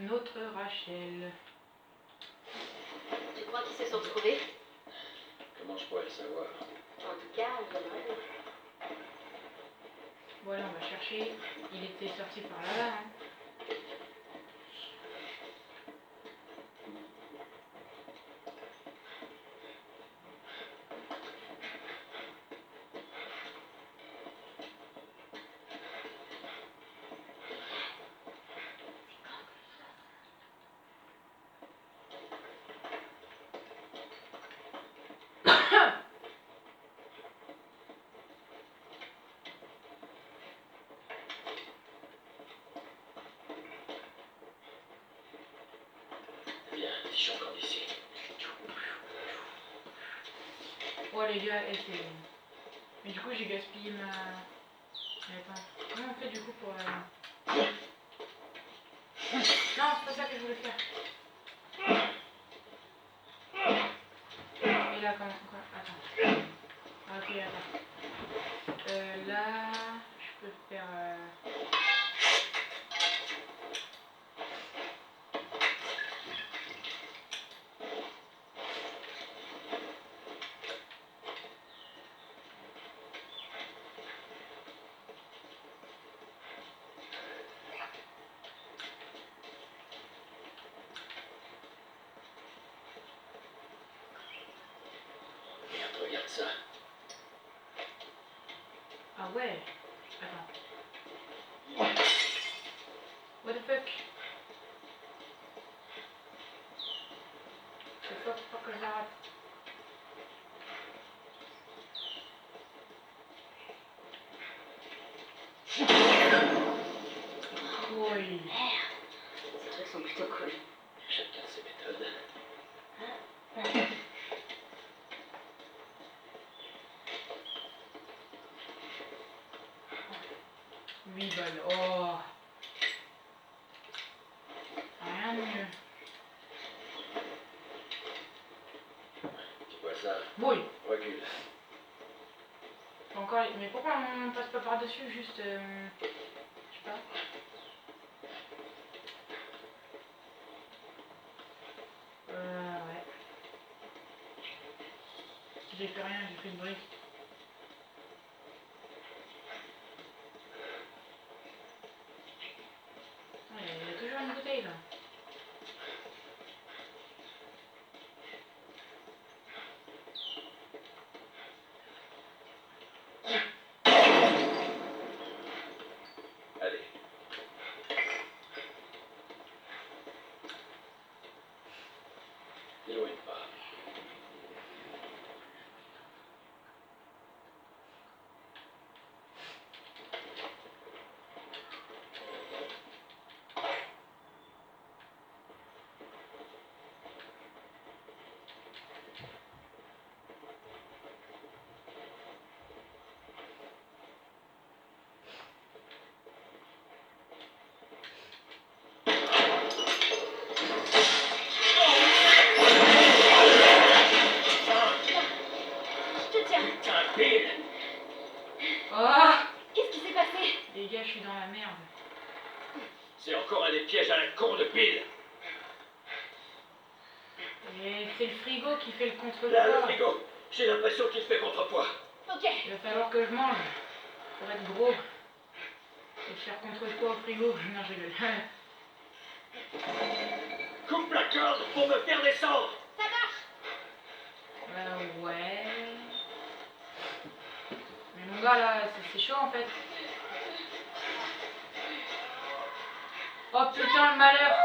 Notre Rachel. Tu crois qu'ils se sont retrouvés? Comment je pourrais le savoir? En tout cas, j'aimerais. Voilà, on va chercher. Il était sorti par là-bas, hein. compétition encore d'ici. Oh les gars, c'est... Mais du coup j'ai gaspillé ma... Mais attends, comment on fait du coup pour... Non, c'est pas ça que je voulais faire. Et là, comment... Quoi? Attends. Ok, attends. Là, je peux faire... Merde, regarde ça. Ah ouais. Attends. What the fuck? Faut pas que je la rate. Oui. Merde. Ces trucs sont plutôt cool. Chacun ses méthodes. 8 balles. Oh. Rien de mieux. Tu vois ça? Oui. Recule. Encore... Mais pourquoi on passe pas par-dessus juste... Je sais pas. Ouais. J'ai fait rien, j'ai fait une brique. Il y a toujours une bouteille là. Allez. N'éloigne pas. Je te tiens. Putain, Bill! Oh. Qu'est-ce qui s'est passé? Les gars, je suis dans la merde. C'est encore un des pièges à la con de Bill! Et c'est le frigo qui fait le Là, le contrepoids. frigo! J'ai l'impression qu'il fait contrepoids. Ok. Il va falloir que je mange pour être gros. Et faire contrepoids au frigo. Non, je rigole. Coupe la corde pour me faire descendre! Ça marche. Ouais. Mais mon gars là, c'est chaud en fait. Oh putain le malheur.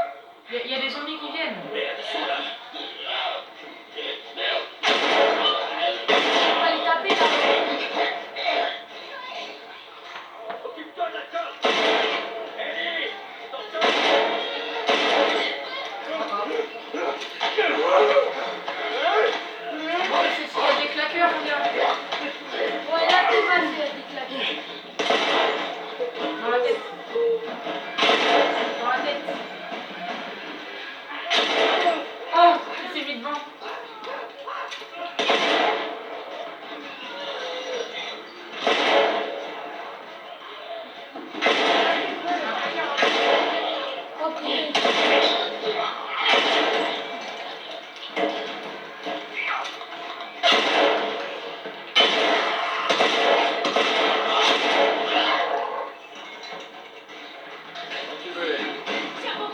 Il y a des zombies qui viennent. Merde, ils sont là! On va les taper là. Occupe-toi de la corde! Ellie! Attention! Oh, c'est s'il y a des claqueurs mon gars. Ouais, là, tout va se déclaquer. Dans la tête. Dans la tête. Oh, il s'est mis devant. Tu veux? Tiens bon.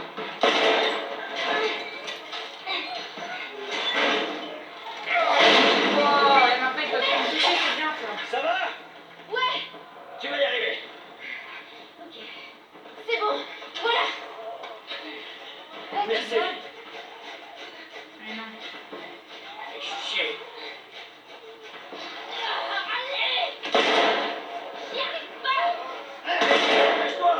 Oh, et maintenant il peut se toucher, c'est bien ça. Ça va? Ouais. Tu vas y arriver! Ok. C'est bon. Voilà. Merci! Mais non. Fais chier! Allez. J'y arrive pas. Dépêche-toi!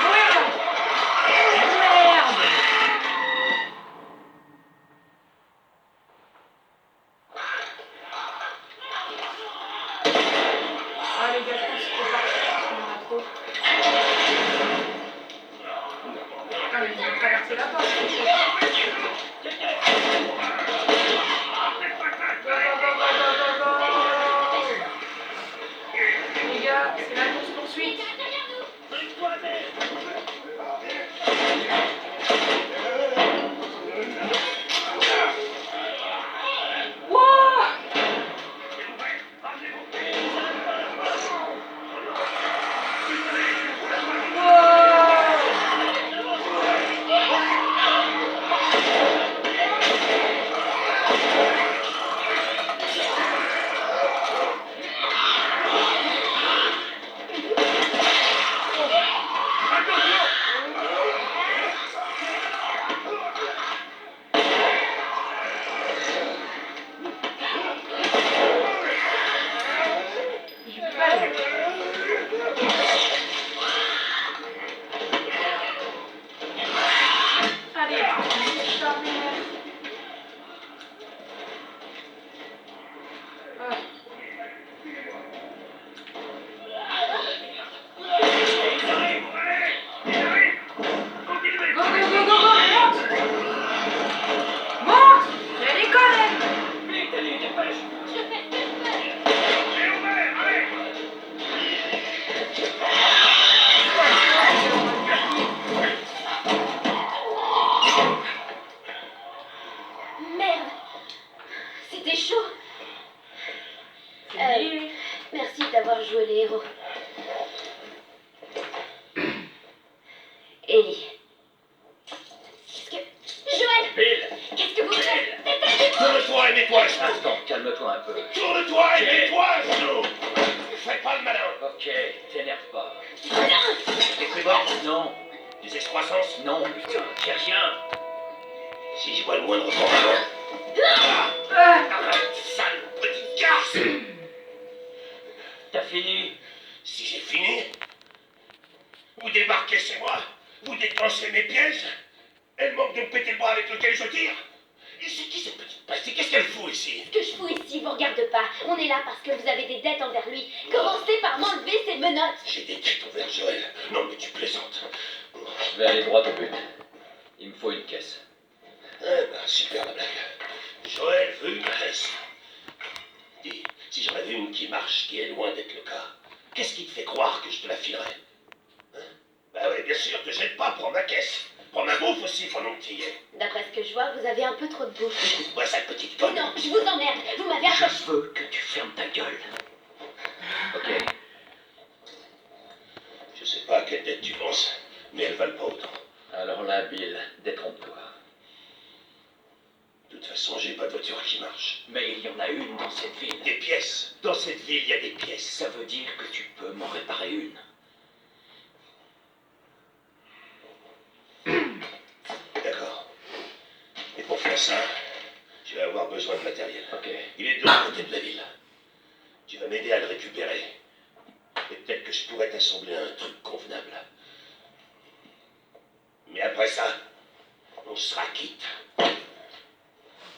Merde! Merde! Ah les gars, je pense qu'il faut partir parce qu'il y en a trop. Putain, mais ils ont traversé la porte. Les gars, c'est la course poursuite. J'ai plus mal. Allez, je termine. Ah. Go, go, go, go, go, monte! Monte! Il y a l'école, elle! Vite, allez, dépêche. Merde. C'était chaud. Salut. Merci d'avoir joué les héros. Ellie. Qu'est-ce que... Joël! Bill, Qu'est-ce que vous faites? Tourne-toi et mets-toi à genoux. attends, calme-toi un peu. Tourne-toi et mets-toi à genoux. Fais pas le malin. Ok, t'énerve pas. T'es pris mort. Non, Des excroissances. non, putain, j'ai rien. Si je vois le moindre moment. Ah. Arrête, sale petite garce. T'as fini? Si j'ai fini, vous débarquez chez moi, vous déclenchez mes pièges, elle manque de me péter le bras avec lequel je tire. Et c'est qui cette petite pastille? Qu'est-ce qu'elle fout ici? Ce que je fous ici vous regarde pas. On est là parce que vous avez des dettes envers lui. Commencez par m'enlever ces menottes. J'ai des dettes envers Joël. Non mais tu plaisantes. Je vais aller droit au but. Il me faut une caisse. Eh ben, super la blague. Joël veut une caisse. Dis, si j'en avais une qui marche, qui est loin d'être le cas, qu'est-ce qui te fait croire que je te la filerais? Hein? Bah oui, bien sûr, te jette pas, prends ma caisse. Prends ma bouffe aussi, pendant que t'y es. D'après ce que je vois, vous avez un peu trop de bouffe. Écoute-moi, sale petite conne. Non, je vous emmerde. Vous m'avez accroché. Je veux que tu fermes ta gueule. Ok. Je sais pas à quelle dette tu penses, mais elles valent pas autant. Alors là, Bill, détrompe-toi. De toute façon, j'ai pas de voiture qui marche. Mais il y en a une dans cette ville. Des pièces. Dans cette ville, il y a des pièces. Ça veut dire que tu peux m'en réparer une. D'accord. Et pour faire ça, je vais avoir besoin de matériel. Ok. Il est de l'autre côté de la ville. Tu vas m'aider à le récupérer. Et peut-être que je pourrais t'assembler un truc convenable. Mais après ça, on sera quitte.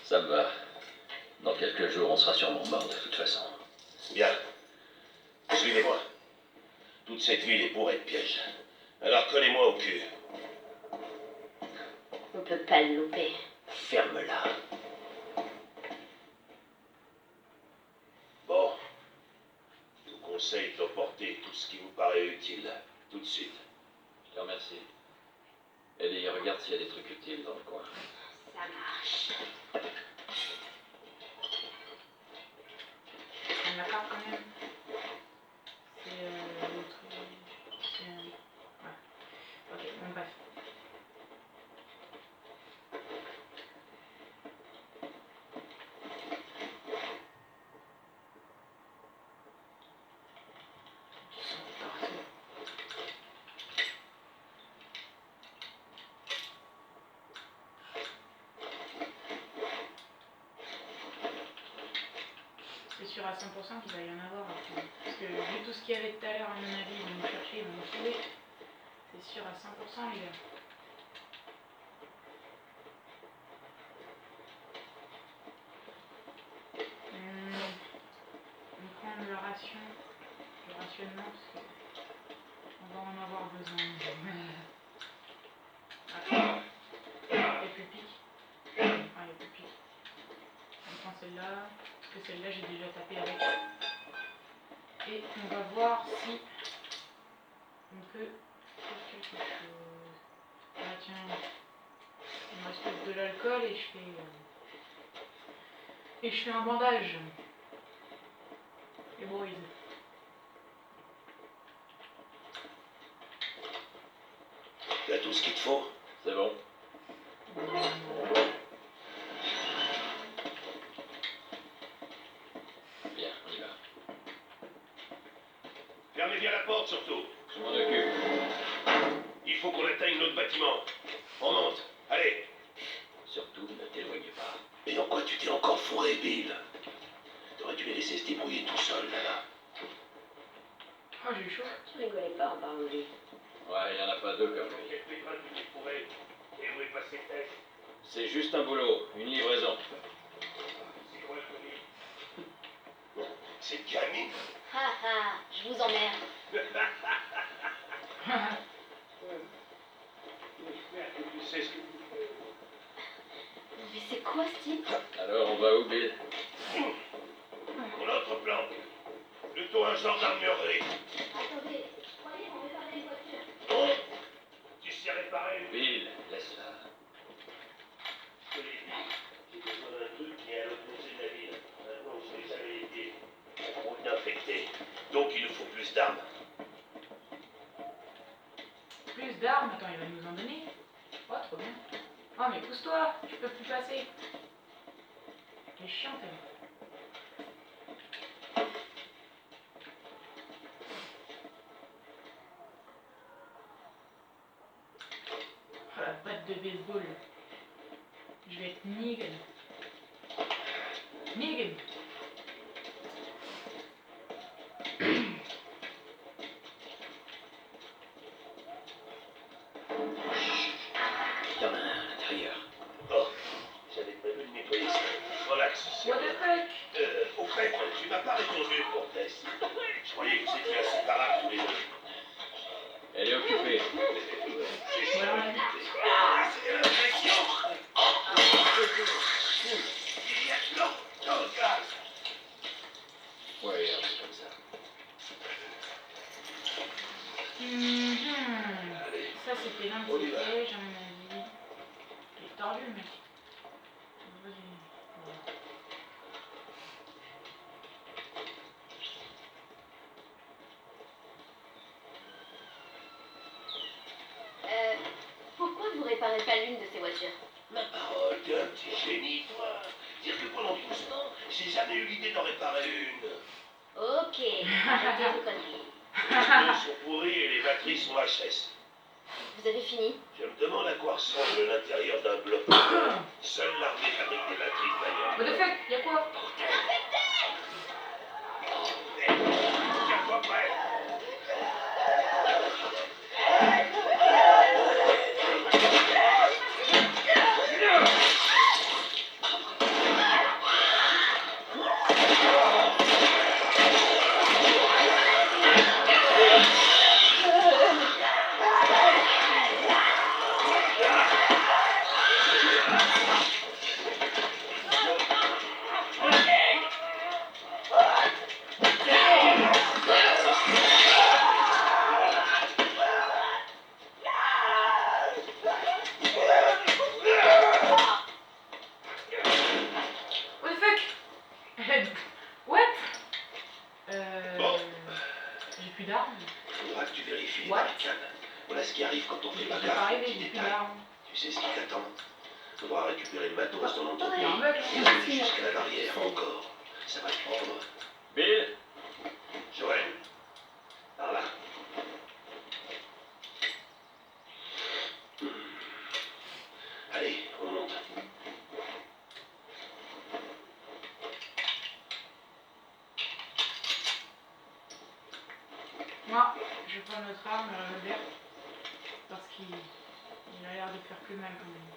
Ça me va. Dans quelques jours, on sera sûrement mort de toute façon. Bien. Suivez-moi. Toute cette ville est bourrée de pièges. Alors collez-moi au cul. On peut pas le louper. Ferme-la. Bon. Je vous conseille d'emporter tout ce qui vous paraît utile. Tout de suite. Je te remercie. Ellie, regarde s'il y a des trucs utiles dans le coin. Ça marche. On l'a pas quand même. C'est le truc. C'est. Ouais. Ok, bon, bref. C'est sûr à 100% qu'il va y en avoir après. Parce que tout ce qu'il y avait tout à l'heure, à mon avis, ils vont me chercher, ils vont me trouver. C'est sûr à 100%, les gars. On prend le rationnement, parce qu'on va en avoir besoin. Attends, il y a plus pique. Ah, il y a plus pique. On prend celle-là, parce que celle-là j'ai déjà tapé avec. Et on va voir si on peut faire quelque chose. Ah tiens, il me reste de l'alcool et je fais un bandage. Hémorroïde. Tu as tout ce qu'il te faut? C'est bon. Bien, on y va. Fermez bien la porte surtout. Je m'en occupe. Il faut qu'on atteigne notre bâtiment. On monte. Allez. Surtout, ne t'éloigne pas. Mais dans quoi tu t'es encore fourré, Bill? T'aurais dû les laisser se débrouiller tout seul, là-bas. Oh, j'ai eu chaud. Tu rigolais pas en parlant de lui. Ouais, il n'y en a pas deux comme lui. Quelle pétrole tu t'es trouvé? Et où est passé Tess? C'est juste un boulot, une livraison. C'est quoi le connu? C'est gamine. Ha ha, je vous emmerde. J'espère que tu sais ce que tu fais. Mais c'est quoi ce type? Alors, on va où, Bill? Mon autre plan. Plutôt un genre d'armurerie. Attendez, je croyais qu'on réparait une voiture. Bon, tu sais réparer une Bill, laisse-la. J'ai besoin d'un truc qui est à l'opposé de la ville. Maintenant, on sait jamais les pieds. On est infecté. Donc, il nous faut plus d'armes. Plus d'armes, attends, il va nous en donner. Oh, trop bien. Oh, mais pousse-toi, je peux plus passer. T'es chiante, elle. Oh, la batte de baseball. Je vais être Negan. Negan. Il y en a un à l'intérieur. Oh, j'avais prévu de nettoyer ça. Relax. What the fuck? Au fait, tu m'as pas répondu pour Tess. Je croyais que vous étiez inséparables tous les deux. Elle est occupée. C'est Voilà, on a dit. C'est l'impression. Il y a de l'eau dans le gaz. Ouais, c'est comme ça. Ça, c'était l'un de On y ses va. pièges, à mon avis. Il est tordu, le mec. Vas-y. Voilà. Pourquoi vous réparez pas l'une de ces voitures? Ma parole, t'es un petit génie, toi. Dire que pendant 12 ans, j'ai jamais eu l'idée d'en réparer une. Ok, arrêtez vos conneries. Les pneus sont pourris et les batteries sont HS. Vous avez fini? Je me demande à quoi ressemble l'intérieur d'un bloc. Seule l'armée fabrique des batteries de What the bagnole. fuck? Y'a quoi? Tiens-toi prêt. What the fuck? What? Bon. J'ai plus d'armes. Faudra que tu vérifies les What? barricades. Voilà ce qui arrive quand on fait pas J'ai pas gaffe aux arrivé, petits j'ai plus détails. d'armes. Tu sais ce qui t'attend. Faudra récupérer le matos dans Y'a l'entreprise. un mec. Et aller jusqu'à la barrière, encore. Ça va te prendre. Bill, Joël, par là. Allez, on monte. Moi, je vais prendre notre arme, le revolver, parce qu'il a l'air de faire plus mal quand même.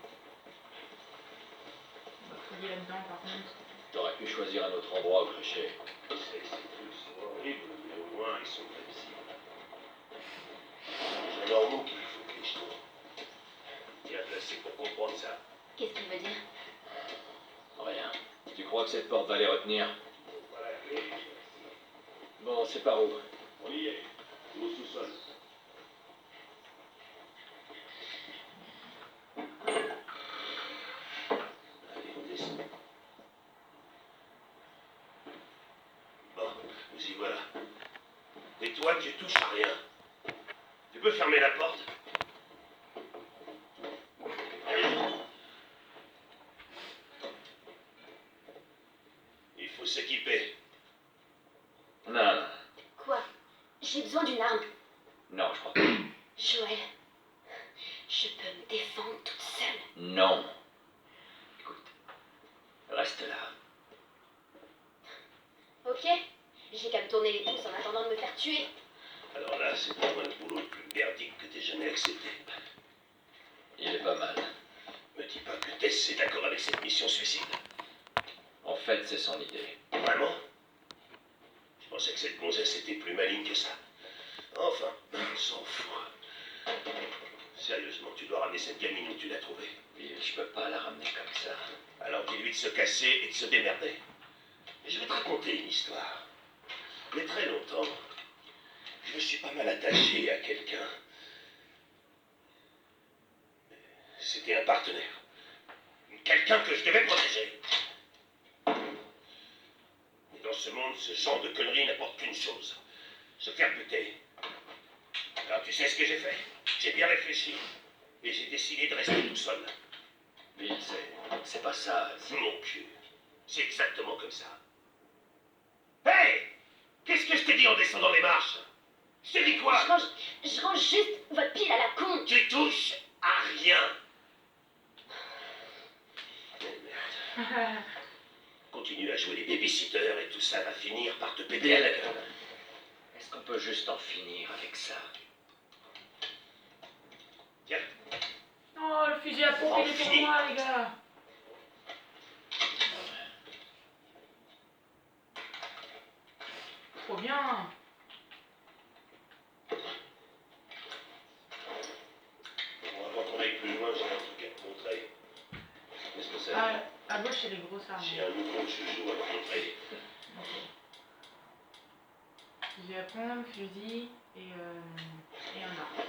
On va fouiller là-dedans par contre. T'aurais pu choisir un autre endroit où tricher. Je sais que ces trucs sont horribles, mais au moins ils sont prévisibles. J'ai un normaux qu'il faut que je trouve. Bien placé pour comprendre ça. Qu'est-ce qu'il veut dire? Rien. Tu crois que cette porte va les retenir? Voilà la clé. Bon, c'est par où? On y est. Au sous-sol. Allez, descends. Bon, nous y voilà. Et toi, tu touches à rien. Tu peux fermer la porte? Il faut s'équiper. Non, Quoi? J'ai besoin d'une arme. non, je crois pas. Joël, je peux me défendre toute seule. Non. Écoute, reste là. Ok? J'ai qu'à me tourner les pouces en attendant de me faire tuer. Alors là, c'est pour moi le boulot le plus merdique que t'aies jamais accepté. Il est pas mal. Me dis pas que Tess est d'accord avec cette mission suicide. En fait, c'est son idée. Vraiment? Je pensais que cette gonzesse était plus maligne que ça. Enfin, on s'en fout. Sérieusement, tu dois ramener cette gamine où tu l'as trouvée. Bill, je peux pas la ramener comme ça. Alors dis-lui de se casser et de se démerder. Et je vais te raconter une histoire. Il y a très longtemps, je me suis pas mal attaché à quelqu'un. C'était un partenaire. Quelqu'un que je devais protéger. Mais dans ce monde, ce genre de conneries n'apporte qu'une chose. Se faire buter. Alors tu sais ce que j'ai fait? J'ai bien réfléchi. Et j'ai décidé de rester tout seul. Bill, c'est pas ça. Mon cul. C'est exactement comme ça. Hey! Qu'est-ce que je t'ai dit en descendant les marches? Je t'ai dit quoi? Je range juste votre pile à la con. Tu touches à rien. Oh merde. Continue à jouer les babysitters et tout ça va finir par te péter à la gueule. Est-ce qu'on peut juste en finir avec ça? Tiens, Oh, le fusil à pompe, il est pour moi, les gars. Trop bien. avant qu'on aille plus loin, j'ai un truc à te montrer. Qu'est-ce que c'est? Ah, à gauche, c'est les grosses armes. J'ai un nouveau joujou à te montrer. Fusil à pompe, fusil et un arc.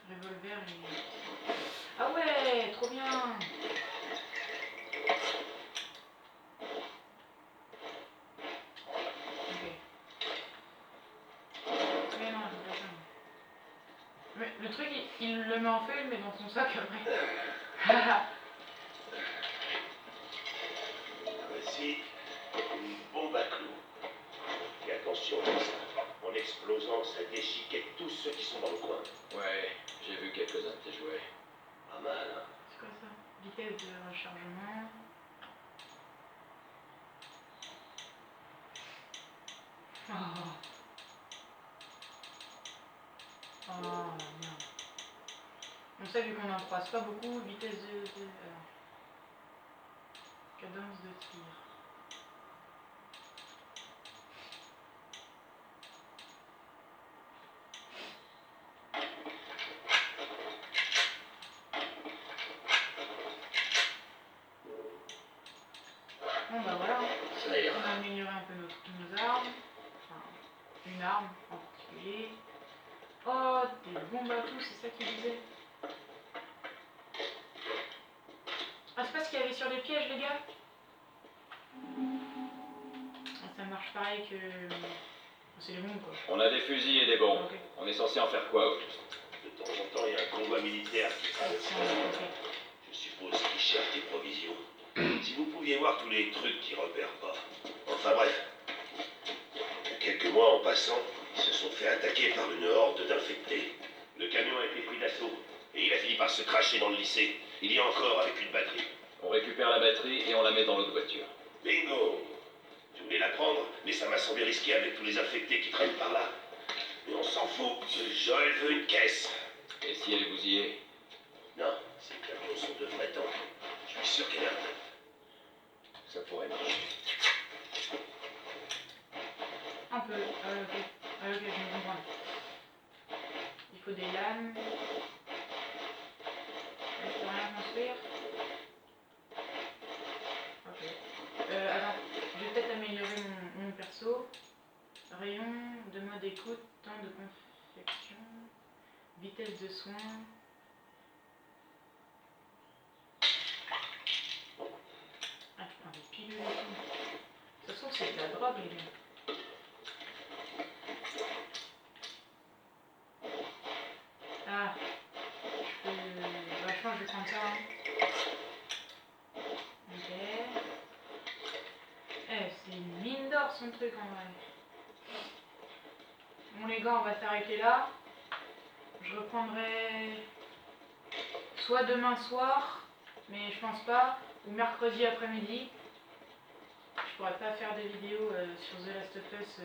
Revolver et... Ah ouais, trop bien. Ok. Mais non, je veux pas ça. Mais le truc, il le met en feu, il le met dans son sac après. Voici une bombe à clous. Et attention à ça. En explosant, ça déchiquette tous ceux qui sont dans le coin. Ouais, j'ai vu quelques-uns de tes jouets. Pas mal, hein? C'est quoi ça? Vitesse de rechargement. Oh. Oh merde. On sait vu qu'on n'en croise pas beaucoup, vitesse de cadence de tir. Bon bah voilà, Ça on ira. a amélioré un peu nos armes. Enfin, une arme en particulier. Oh, des bombes à tout, c'est ça qu'il disait. Ah, c'est pas ce qu'il y avait sur les pièges, les gars? Ah, ça marche pareil que... C'est les bombes, quoi. On a des fusils et des bombes. Ok. On est censé en faire quoi au juste? De temps en temps, il y a un convoi militaire qui traverse. Ok. Je suppose qu'ils cherchent des provisions. Si vous pouviez voir tous les trucs qu'ils repèrent pas. Enfin bref. Il y a quelques mois, en passant, ils se sont fait attaquer par une horde d'infectés. Le camion a été pris d'assaut. Et il a fini par se cracher dans le lycée. Il y a encore avec une batterie. On récupère la batterie et on la met dans l'autre voiture. Bingo! Tous voulais la prendre, mais ça m'a semblé risqué avec tous les infectés qui traînent par là. Mais on s'en fout. Joël veut une caisse. Et si elle est bousillée? Non, ces camions sont de vrais tanks. Je suis sûr qu'elle est un... Ça pourrait marcher. Un peu. Ok. Ok, je me comprends. Il faut des lames. Je peux rien construire. Ok. Alors, je vais peut-être améliorer mon perso. Rayon de mode écoute, temps de confection, vitesse de soin. Ah, je prends des pilules et tout. Ça se trouve, c'est de la drogue, les gars. Ah, je peux. Bah, je pense que je vais prendre ça. Hein. Ok. Eh, c'est une mine d'or son truc en vrai. Bon, les gars, on va s'arrêter là. Je reprendrai soit demain soir, mais je pense pas, ou mercredi après-midi. Je pourrais pas faire des vidéos sur The Last of Us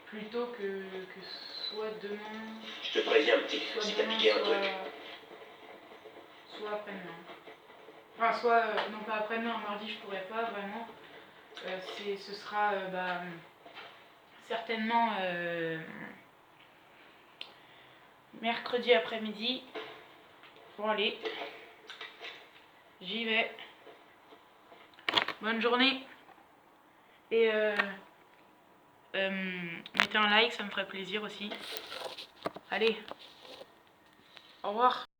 plus tôt que soit demain, Je te préviens, petit, soit si t'as demain, piqué un truc. soit après-demain. Enfin, soit, non pas après-demain, mardi je pourrais pas vraiment. Ce sera certainement mercredi après-midi. Bon allez, j'y vais. Bonne journée. Et mettez un like, ça me ferait plaisir aussi. Allez, au revoir.